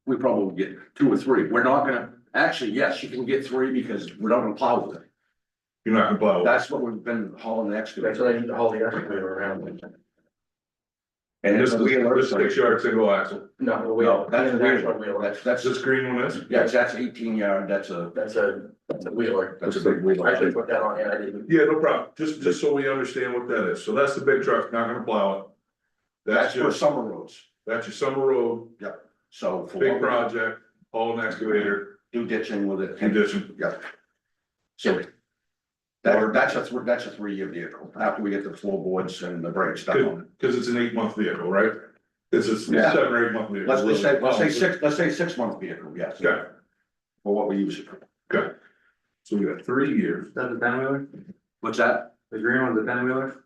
we probably get 2 or 3. We're not gonna, actually, yes, you can get 3 because we're not gonna plow with it. You're not gonna plow. That's what we've been hauling the That's excavator. what I need to haul the excavator around. And This it's is a wheeler, this 6-yard single axle. No, the no, wheel, that's that's a an actual wheeler. wheeler. That's That's this green one is? yes, that's 18 yard, that's a That's a wheeler. That's a big wheeler. I should put that on, yeah, I didn't. Yeah, no problem. Just so we understand what that is. So that's the big truck, not gonna plow it. That's for That's summer roads, your summer road, so. for big project, haul an excavator, Do ditching with it. condition. Yeah. So. That's a 3-year vehicle, after we get the floorboards and the brakes done on it. Cause it's an 8-month vehicle, right? It's a Yeah. 7 or 8-month vehicle. Let's say 6-month vehicle, yes. Okay, For what we use it for. okay. So we got 3 years. Is that the 10-wheeler? What's that? The green one's a 10-wheeler?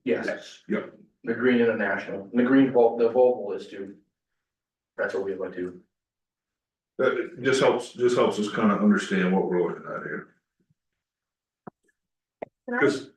Yes, Yes. the Green International, and the green the Volvo is too. That's what we like to. That just helps us kind of understand what we're looking at here. Can I- Cause,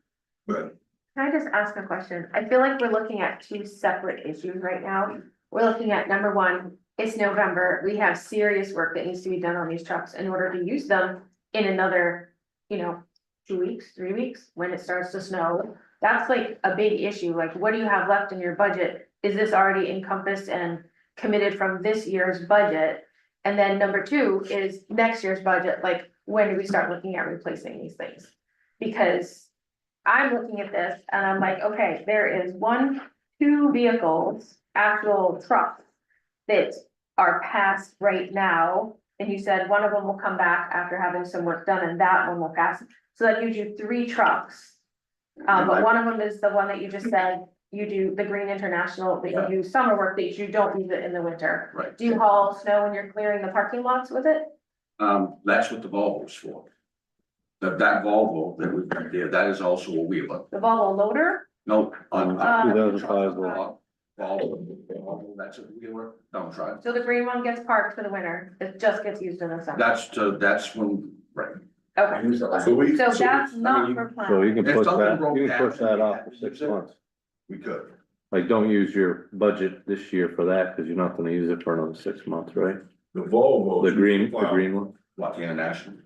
but Can I just ask a question? I feel like we're looking at two separate issues right now. We're looking at number one, it's November, we have serious work that needs to be done on these trucks in order to use them in another, 2 weeks, 3 weeks, when it starts to snow. That's like a big issue, like what do you have left in your budget? Is this already encompassed and committed from this year's budget? And then number two is next year's budget, like when do we start looking at replacing these things? Because I'm looking at this and I'm like, okay, there is 2 vehicles, actual trucks that are passed right now. And you said one of them will come back after having some work done and that one will pass. So that gives you 3 trucks. But one of them is the one that you just said, you do the Green International, that you do summer work, that you don't use it in the winter. Right. Do you haul snow when you're clearing the parking lots with it? That's what the Volvo's for. That Volvo that we've got there, that is also a wheeler. The Volvo loader? No, on. 2005 Volvo, that's a wheeler, don't try. So the green one gets parked for the winter, it just gets used in the summer. That's when, right. Okay, Use the last. so we, so so that's not you- for so planning. you can If push something that, broke you can down, push that off for we 6 could. months. We could. Like, don't use your budget this year for that, cause you're not gonna use it for another 6 months, right? the Volvo. The green one? Like the International.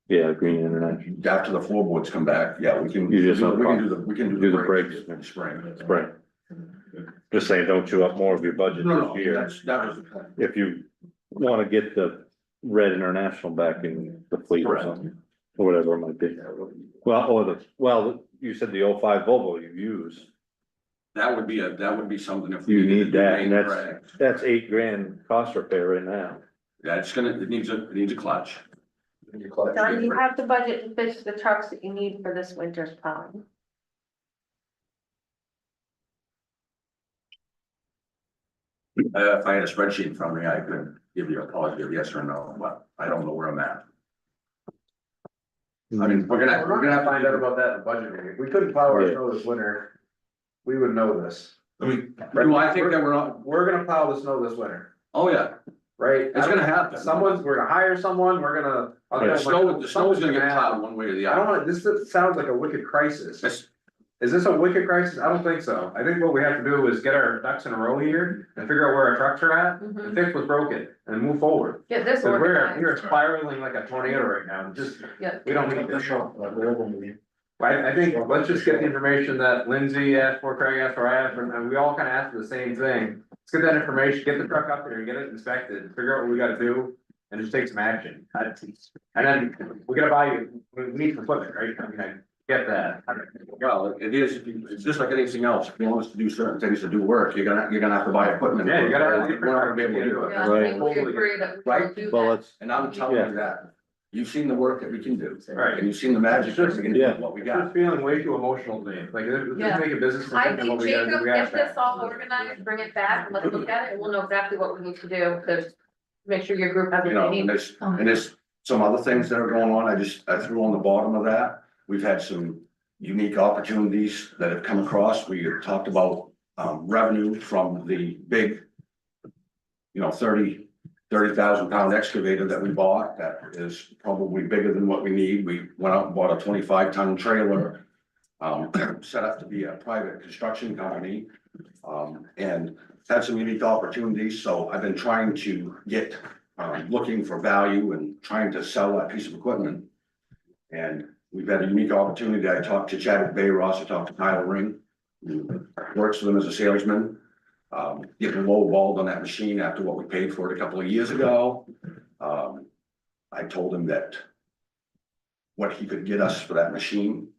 Yeah, Green International, After the floorboards come back, yeah, we can. You just we can do the brakes in the spring. right? Just saying, don't chew up more of your budget No, this year. that was the plan. If you wanna get the Red International back in the fleet or something, or whatever it might be. Well, you said the 05 Volvo you use, That would be something if. you we need do that, main and drag. that's $8,000 cost repair right now. Yeah, it needs a clutch. Your clutch. Don, do you have the budget to fix the trucks that you need for this winter's plowing? If I had a spreadsheet in front of me, I could give you a positive yes or no, but I don't know where I'm at. I mean, We're gonna have to find out about that in the budget meeting. If we couldn't plow our Yeah. snow this winter, we would know this. I mean, Well, I think that we're not, We're gonna plow the snow this winter. Oh, yeah, right? it's gonna happen. We're gonna hire someone, we're gonna. The snow's gonna get plowed one way or the I don't other. want, this sounds like a wicked crisis. It's- Is this a wicked crisis? I don't think so. I think what we have to do is get our ducks in a row here and figure out where our trucks are at, and Mhm. fix what's broken and move forward. Get this Cause we're organized. spiraling like a tornado right now, just, Yeah. we don't need this. I think, let's just get the information that Lindsay asked for, Craig asked for, I asked for, and we all kind of asked for the same thing. Let's get that information, get the truck up there and get it inspected, figure out what we gotta do, and just take some action. And then, we're gonna buy you, we need some equipment, right? I mean, I get that. Well, it is, it's just like anything else, if you want us to do certain things to do work, you're gonna have to buy equipment. Yeah, you gotta- We're not gonna be able to do it. Yeah, I Right. think we agree that we Right. will do Well, that. it's, And I'm telling Yeah. you that, you've seen the work that we can do. Right. And you've seen the magic that we can do Yeah. with what we It's got. just feeling way too emotional to me, like, let's Yeah. make a business. I decision, think what we gotta do, Jacob, we gotta get this act. all organized, bring it back, and let's look at it, and we'll know exactly what we need to do to make sure your group has You what know, they and need. there's some other things that are going on, I threw on the bottom of that. We've had some unique opportunities that have come across, we have talked about, revenue from the big, 30,000 pound excavator that we bought, that is probably bigger than what we need, we went out and bought a 25 ton trailer. Set up to be a private construction company, and had some unique opportunities, so I've been trying to get, looking for value and trying to sell that piece of equipment. And we've had a unique opportunity. I talked to Chadwick Bay Ross, I talked to Tyler Ring, who works for them as a salesman. Getting lowballed on that machine after what we paid for it a couple of years ago. I told him that what he could get us for that machine.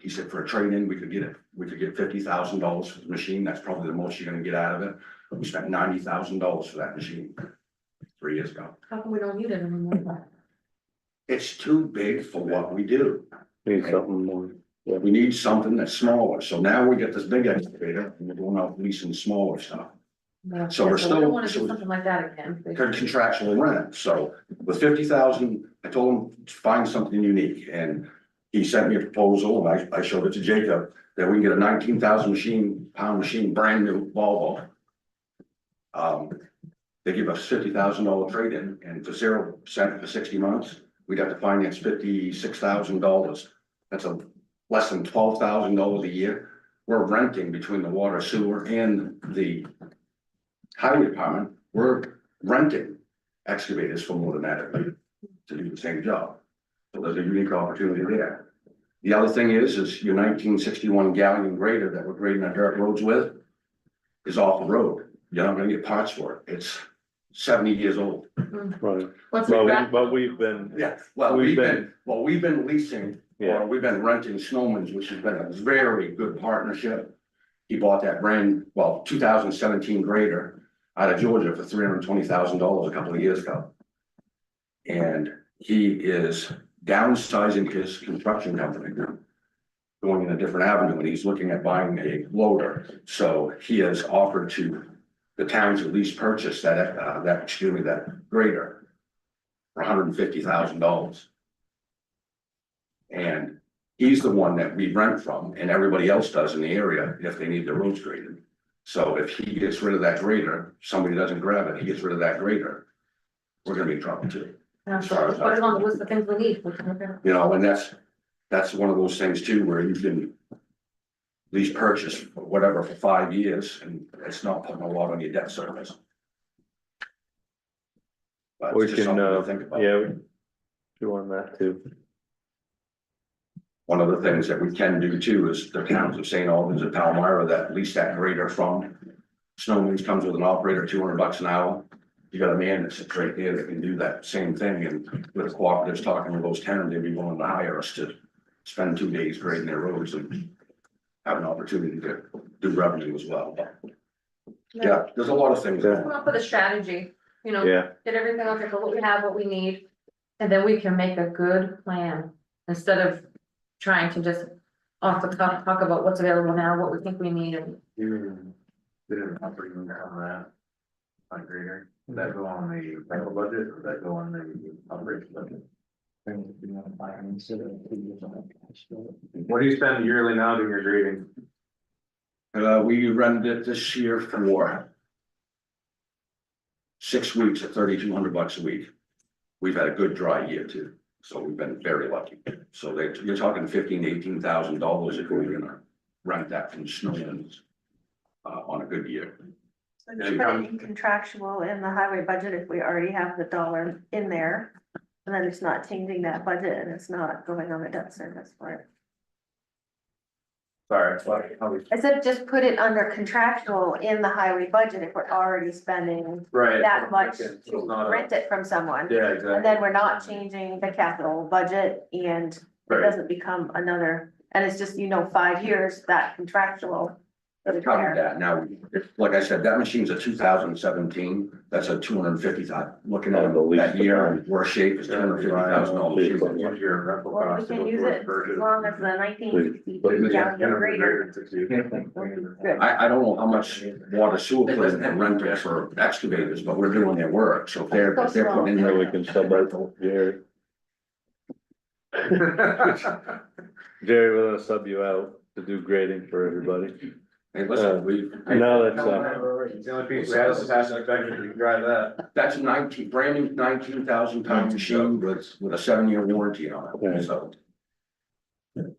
He said for a trade-in, we could get $50,000 for the machine. That's probably the most you're gonna get out of it. But we spent $90,000 for that machine 3 years ago. How come we don't need it anymore? It's too big for what we do. need something more. We need something that's smaller. So now we get this big excavator and we're going out leasing smaller stuff. Yeah, So we're We still- don't wanna do so- something like that again. Contractual rent, so with 50,000, I told him to find something unique, and he sent me a proposal, and I showed it to Jacob, that we can get a 19,000 pound machine, brand new Volvo. They give us $50,000 trade-in, and for 0% for 60 months, we'd have to finance $56,000. That's a less than $12,000 a year. We're renting between the water, sewer, and the highway department, we're renting excavators for more than that to do the same job. So there's a unique opportunity there. The other thing is your 1961 Galleon grader that we're grading our dirt roads with is off the road. You're not gonna get parts for it. It's 70 years old. Right, What's the but we've been, Yeah, well, We've we've been leasing, Yeah. or we've been renting Snowman's, which has been a very good partnership. He bought that 2017 grader out of Georgia for $320,000 a couple of years ago. And he is downsizing his construction company, going in a different avenue, and he's looking at buying a loader. So he has offered to the town to lease purchase that grader for $150,000. And he's the one that we rent from, and everybody else does in the area if they need their roads graded. So if he gets rid of that grader, somebody doesn't grab it, he gets rid of that grader, we're gonna be in trouble too. Yeah, so let's put it on the list of things we need. You know, and that's one of those things too, where you can lease purchase or whatever for 5 years, and it's not putting a lot on your debt service. But we it's just can, something to think about. yeah, we do on that too. One of the things that we can do too is the towns of St. Albans and Palmyra that lease that grader from. Snowman's comes with an operator, $200 an hour. You got a man that sits right there that can do that same thing, and with cooperatives talking with those towns, they'd be willing to hire us to spend 2 days grading their roads and have an opportunity to do revenue as well. But yeah, there's a lot of things. Yeah. Come up with a strategy, get Yeah, everything, look at what we have, what we need, and then we can make a good plan. Instead of trying to just off the cuff talk about what's available now, what we think we need, and You did an operating on that. On grader, does that go on the capital budget, or does that go on the operating budget? What do you spend yearly now doing your grading? We rented it this year for 6 weeks at $3,200 a week. We've had a good dry year too, so we've been very lucky. So you're talking $15,000-$18,000 if we're gonna rent that from Snowlands on a good year. So just put it in contractual in the highway budget if we already have the dollar in there. And then it's not changing that budget and it's not going on the debt service for it. Sorry, I said just put it under contractual in the highway budget if we're already spending right. that much It's to not a- rent it from someone. Yeah, And exactly. then we're not changing the capital budget and it Right. doesn't become another, and it's just, 5 years, that contractual. That's covered that. Now, like I said, that machine's a 2017, that's a 250,000, looking at that year, in worse shape, it's $250,000. Use your rental Well, we cost to can go use towards it as purchase. long as the 1960 Yeah. gallon grader. Good. I don't know how much water sewer put in the rental for excavators, but we're doing their work, so if they're putting in there, we can sub out to Jerry. Jerry, we're gonna sub you out to do grading for everybody. Hey, listen, we, No, that's, It's the only piece we have is past inspection, you can drive that. that's a brand new 19,000 pound machine with a 7-year warranty on Okay. it, so. you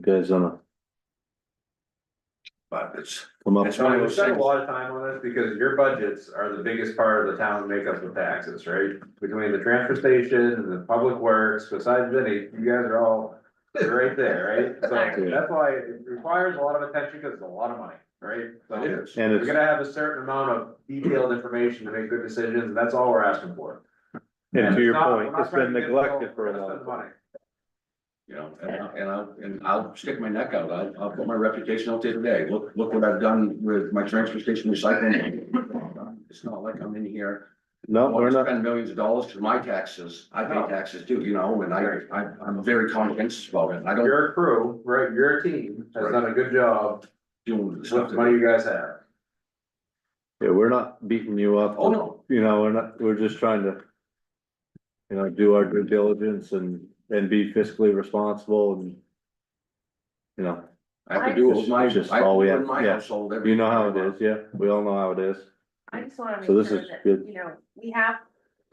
guys wanna But it's, come up? It's one of We those spend a things. lot of time on this because your budgets are the biggest part of the town makeup of taxes, right? Between the transfer station and the public works, besides Vinny, you guys are all right there, right? So that's why it requires a lot of attention because it's a lot of money, right? So it is. And we're it's, gonna have a certain amount of detailed information to make good decisions, and that's all we're asking for. and to your It's not- point, we're not it's been trying to get neglected for a we're gonna long spend time. money. You know, and I'll stick my neck out, I'll put my reputation out there today, look what I've done with my transfer station recycling. It's not like I'm in here, No, I we're want to not, spend millions of dollars, cause my taxes, I pay taxes too, and I'm very conscientious about it, I don't Your crew, right, your team has done a good job do the with stuff the money you guys have. yeah, we're not beating you up. Oh, no. We're just trying to. Do our due diligence and be fiscally responsible and. I have to do it with my, It's just I all we do it have, with my yeah. household. every You know how it day. is, yeah, we all know how it is. I just wanna make So this sure is that, good. we have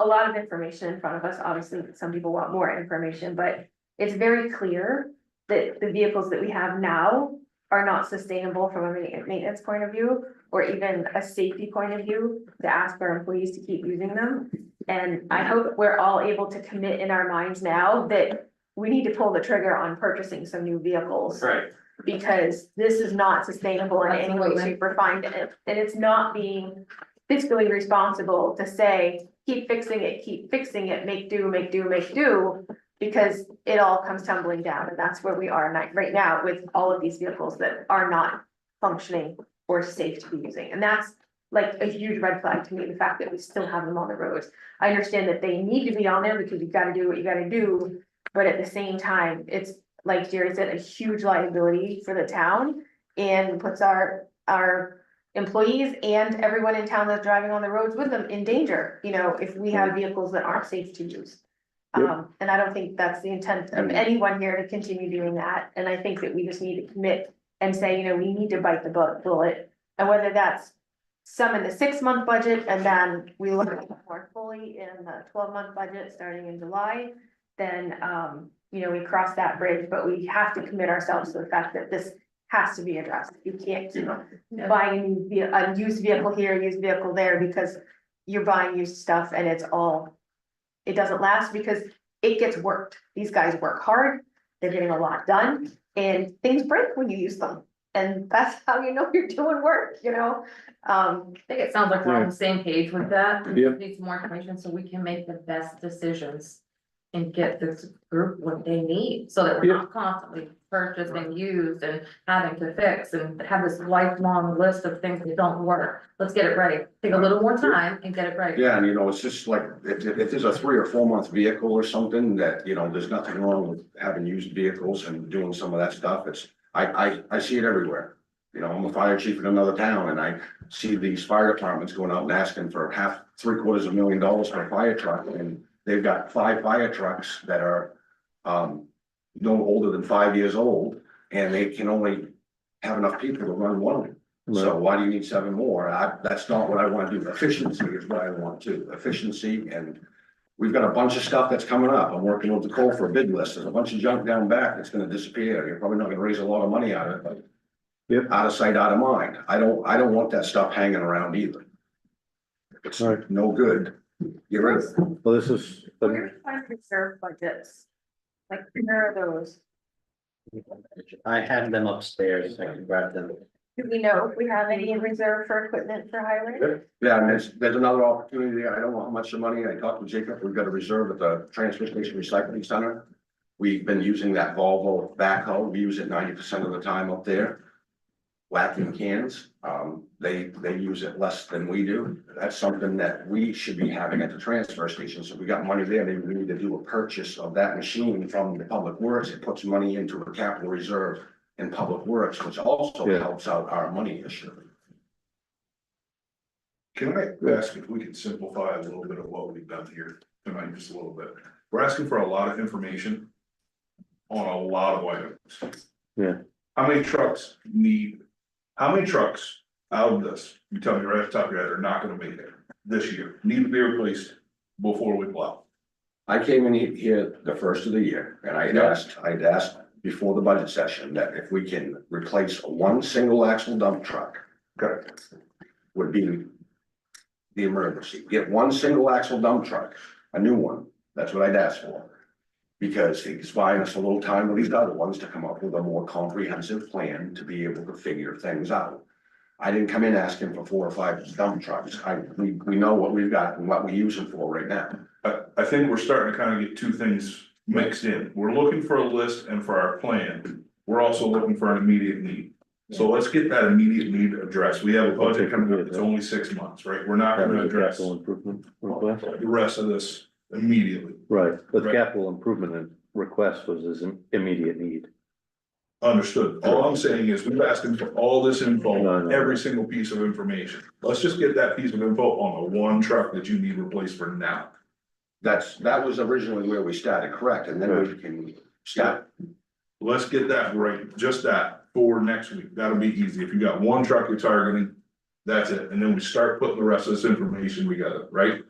a lot of information in front of us. Obviously, some people want more information, but it's very clear that the vehicles that we have now are not sustainable from a maintenance point of view, or even a safety point of view, to ask our employees to keep using them. And I hope we're all able to commit in our minds now that we need to pull the trigger on purchasing some new vehicles. Right. Because this is not sustainable in any way, Absolutely. shape or form, and it's not being fiscally responsible to say, keep fixing it, make do. Because it all comes tumbling down, and that's where we are right now with all of these vehicles that are not functioning or safe to be using, and that's like a huge red flag to me, the fact that we still have them on the roads. I understand that they need to be on there because you've gotta do what you gotta do, but at the same time, it's, like Jerry said, a huge liability for the town and puts our employees and everyone in town that's driving on the roads with them in danger, if we have vehicles that aren't safe to use. Yep. And I don't think that's the intent of anyone here to continue doing that, and I think that we just need to commit and say, we need to bite the bullet. And whether that's some in the 6-month budget, and then we look at it more fully in the 12-month budget starting in July, then, we cross that bridge, but we have to commit ourselves to the fact that this has to be addressed. You can't keep buying a used vehicle here, a used vehicle there, because you're buying used stuff and it doesn't last because it gets worked. These guys work hard, they're getting a lot done, and things break when you use them. And that's how you know you're doing work, I think it sounds like we're on the same page with that. We Yeah. just need some more information so we can make the best decisions. And get this group what they need, so that we're not constantly purchasing used and having to fix and have this lifelong list of things that don't work. Let's get it ready, take a little more time and get it ready. Yeah, and it's just like, if there's a 3 or 4 month vehicle or something that, there's nothing wrong with having used vehicles and doing some of that stuff, I see it everywhere. I'm a fire chief in another town and I see these fire departments going out and asking for $750,000 for a fire truck, and they've got 5 fire trucks that are no older than 5 years old, and they can only have enough people to run one of them. So why do you need 7 more? That's not what I wanna do. Efficiency is what I want to, efficiency, and we've got a bunch of stuff that's coming up. I'm working with Nicole for a bid list. There's a bunch of junk down back that's gonna disappear. You're probably not gonna raise a lot of money out of it, but Yep. out of sight, out of mind. I don't want that stuff hanging around either. It's Right. no good. Get rid of it. Well, this is, Where do you find reserve budgets? Like, where are those? I had them upstairs, I can grab them. Do we know if we have any in reserve for equipment for highway? Yeah, and there's another opportunity. I don't know how much the money, I talked to Jacob, we've got a reserve at the transfer station recycling center. We've been using that Volvo backhoe, we use it 90% of the time up there. Whacking cans, they use it less than we do. That's something that we should be having at the transfer station. So we got money there, maybe we need to do a purchase of that machine from the Public Works. It puts money into a capital reserve in Public Works, which also Yeah. helps out our money issue. Can I ask if we could simplify a little bit of what we've done here tonight, just a little bit? We're asking for a lot of information on a lot of items. Yeah. How many trucks out of this, you tell me right off the top of your head, are not gonna make it this year, need to be replaced before we plow? I came in here the first of the year and I'd asked before the budget session that if we can replace one single axle dump truck. Okay. Would be the emergency. Get one single axle dump truck, a new one. That's what I'd ask for. Because he's buying us a little time with these other ones to come up with a more comprehensive plan to be able to figure things out. I didn't come in asking for 4 or 5 dump trucks. We know what we've got and what we use them for right now. I think we're starting to kind of get two things mixed in. We're looking for a list and for our plan. We're also looking for an immediate need. So let's get that immediate need addressed. We have a budget coming up, it's only 6 months, right? We're not gonna address capital improvement request, the rest of this immediately. right, but Right. capital improvement request was his immediate need. Understood. All I'm saying is we've asked him for all this info, No. every single piece of information. Let's just get that piece of info on the one truck that you need replaced for now. That was originally where we started, correct? And then we can start. Let's get that right, just that for next week. That'll be easy. If you got one truck you're targeting, that's it. And then we start putting the rest of this information together, right?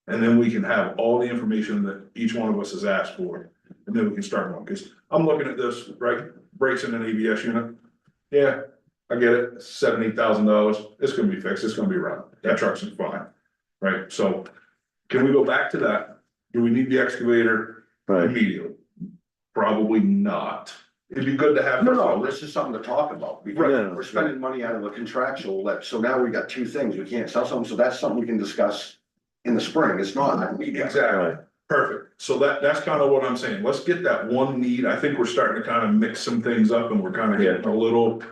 And then we can have all the information that each one of us has asked for. And then we can start one, because I'm looking at this, right? Brakes in an ABS unit. Yeah, I get it, $70,000. It's gonna be fixed, it's gonna be run. That truck's fine, right? So can we go back to that? Do we need the excavator Right, immediately? Probably not. It'd be good to have. No, this is something to talk about. Because Right. we're spending money out of the contractual, so now we got 2 things. We can't sell something, so that's something we can discuss in the spring. It's not. Exactly, right, perfect. So that's kind of what I'm saying. Let's get that one need. I think we're starting to kind of mix some things up and we're kind of getting a little.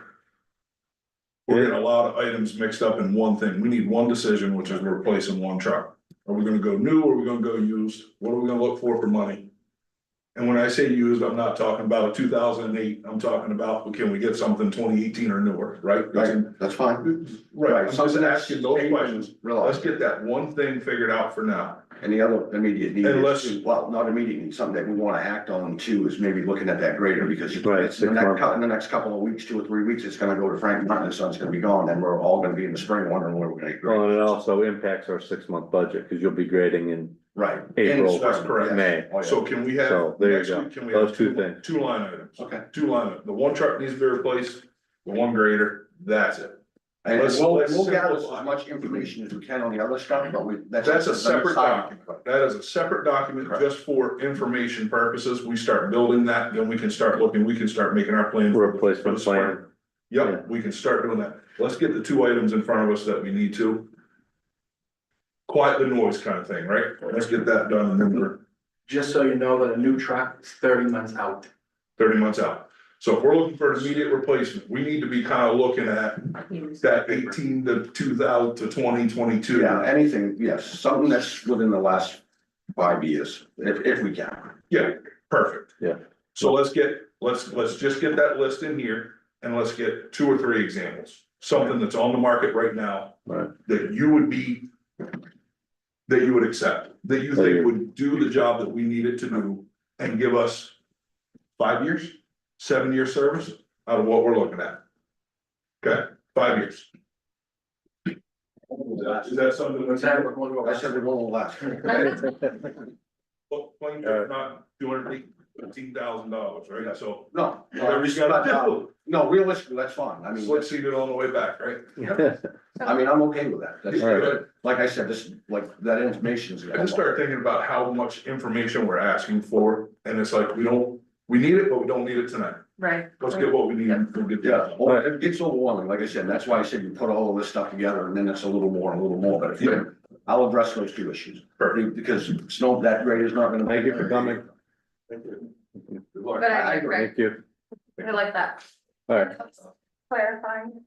We're getting a lot of items mixed up in one thing. We need one decision, which is replacing one truck. Are we gonna go new or are we gonna go used? What are we gonna look for money? And when I say used, I'm not talking about a 2008. I'm talking about, can we get something 2018 or newer, right? Right, that's fine. Right, I'm just asking those questions. Let's Realize, get that one thing figured out for now. and the other immediate need Unless- is, well, not immediate need, something that we wanna act on too, is maybe looking at that grader, because Right, it's in 6 months. the next couple of weeks, 2 or 3 weeks, it's gonna go to Frank Martin, and son's gonna be gone, and we're all gonna be in the spring wondering where we're gonna get well, and it graders. also impacts our 6-month budget, because you'll be grading in Right. April, In the spring, That's correct. yes. May. Oh, yeah. So can we have, So, there you next go. week, can we Those have 2 things. 2 line items? Okay. 2 line, the one truck needs to be replaced, the one grader, that's it. And Let's- we'll let's gather simplify. as much information as we can on the other stuff, but That's a another separate side. document. That is a separate document Correct. just for information purposes. We start building that, then we can start looking, we can start making our plan. for the Replacement spring. plan. Yep, we can start doing that. Let's get the 2 items in front of us that we need to. Quiet the noise kind of thing, right? Let's get that done and then we're Just so you know that a new truck is 30 months out. 30 months out. So if we're looking for an immediate replacement, we need to be kind of looking at that 18 to 2000 to 2022. Yeah, anything, yes, something that's within the last 5 years, if we can. Yeah, perfect. Yeah. So let's just get that list in here and let's get 2 or 3 examples. Something that's on the market right now. Right. That you would accept, that you think would do the job that we need it to do and give us 5 years, 7-year service out of what we're looking at. Okay, 5 years. Is that something that's? I said we're going last. Well, plain, not $218,000, right? So. No, Whatever you gotta do. no, realistically, that's fine. I mean, Let's see it on the way back, right? I mean, I'm okay with that. That's, All right. like I said, this, like, that information's. I just started thinking about how much information we're asking for, and it's like, we need it, but we don't need it tonight. Right. Let's get what we need, and we'll get Yeah, that. well, it gets overwhelming, like I said, that's why I said you put all of this stuff together and then it's a little more, but if you, I'll address those two issues. Perfect. Because snow, that grade is not gonna. Thank you for coming. Thank you. Good luck. Good idea, Greg. Thank you. I like that. All right, Clarifying.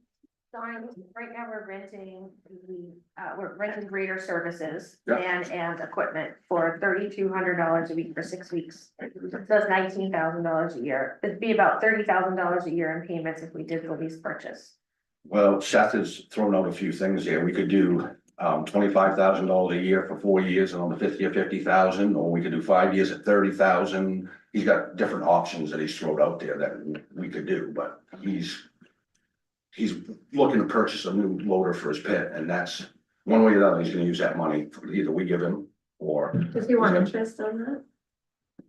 Dawn, right now we're renting greater services Yeah. and equipment for $3,200 a week for 6 weeks. So that's $19,000 a year. It'd be about $30,000 a year in payments if we did the lease purchase. Well, Seth has thrown out a few things here. We could do $25,000 a year for 4 years and on the fifth year, 50,000, or we could do 5 years at 30,000. He's got different options that he's thrown out there that we could do, but he's looking to purchase a new loader for his pit, and that's one way or the other, he's gonna use that money, either we give him or. Does he want interest on that?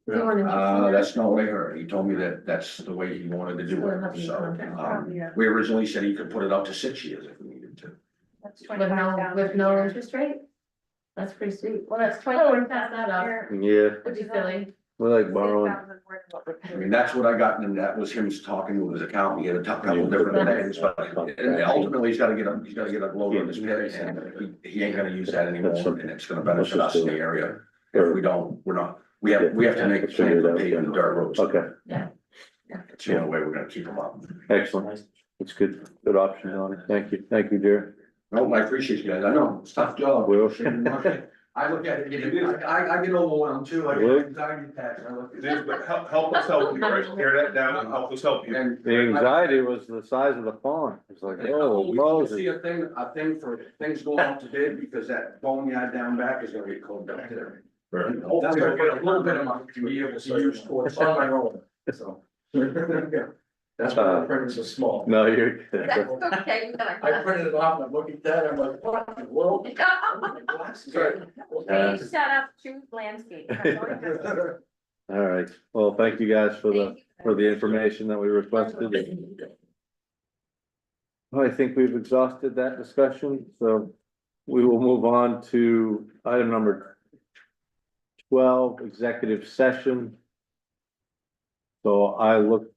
Does he want interest on that? That's not what I heard. He told me that that's the way he wanted to do So we'll have it, to so, contract. we originally said he could put it out to 6 years if we needed to. That's With no $25,000. interest rate? That's pretty sweet. Well, that's Oh, we passed that up. yeah, Would be silly. we like borrowing. I mean, that's what I got, and that was him talking with his accountant, he had a couple of different things, but and ultimately, he's gotta get a loader in his pit, and he ain't gonna use that anymore, and it's gonna benefit us in the area. If we don't, we have to make a plan for paving dirt roads. Okay, It's the only way we're gonna keep them up. excellent. It's good option on it. Thank you, Jerry. No, I appreciate you guys, I know, it's a tough job. Will. I look at it, I get overwhelmed too, I get Will. anxiety attacks, I look at Dude, but help us help you, right? Tear that down and help us help you. And The anxiety was the size of the pond. It's like, oh, We Moses. see a thing for things going out to bid, because that boneyard down back is gonna get closed up there. Right. And hopefully we'll get a little bit of money to be able to use towards on my own, so. That's why the print is so small. No, you're good. That's okay. You got I printed it off and I'm looking at that, I'm like, what in the world? Hey, shut up, choose landscape. That's all you have to do. All right, well, thank you guys for Thank you. the information that we requested. I think we've exhausted that discussion, so we will move on to item number 12, executive session. So I look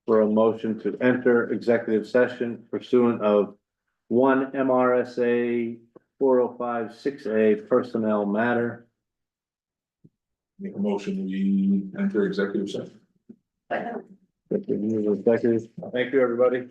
for a motion to enter executive session pursuant of 1 MRSA 4056A personnel matter. Make a motion, we enter executive session. Thank you, everybody.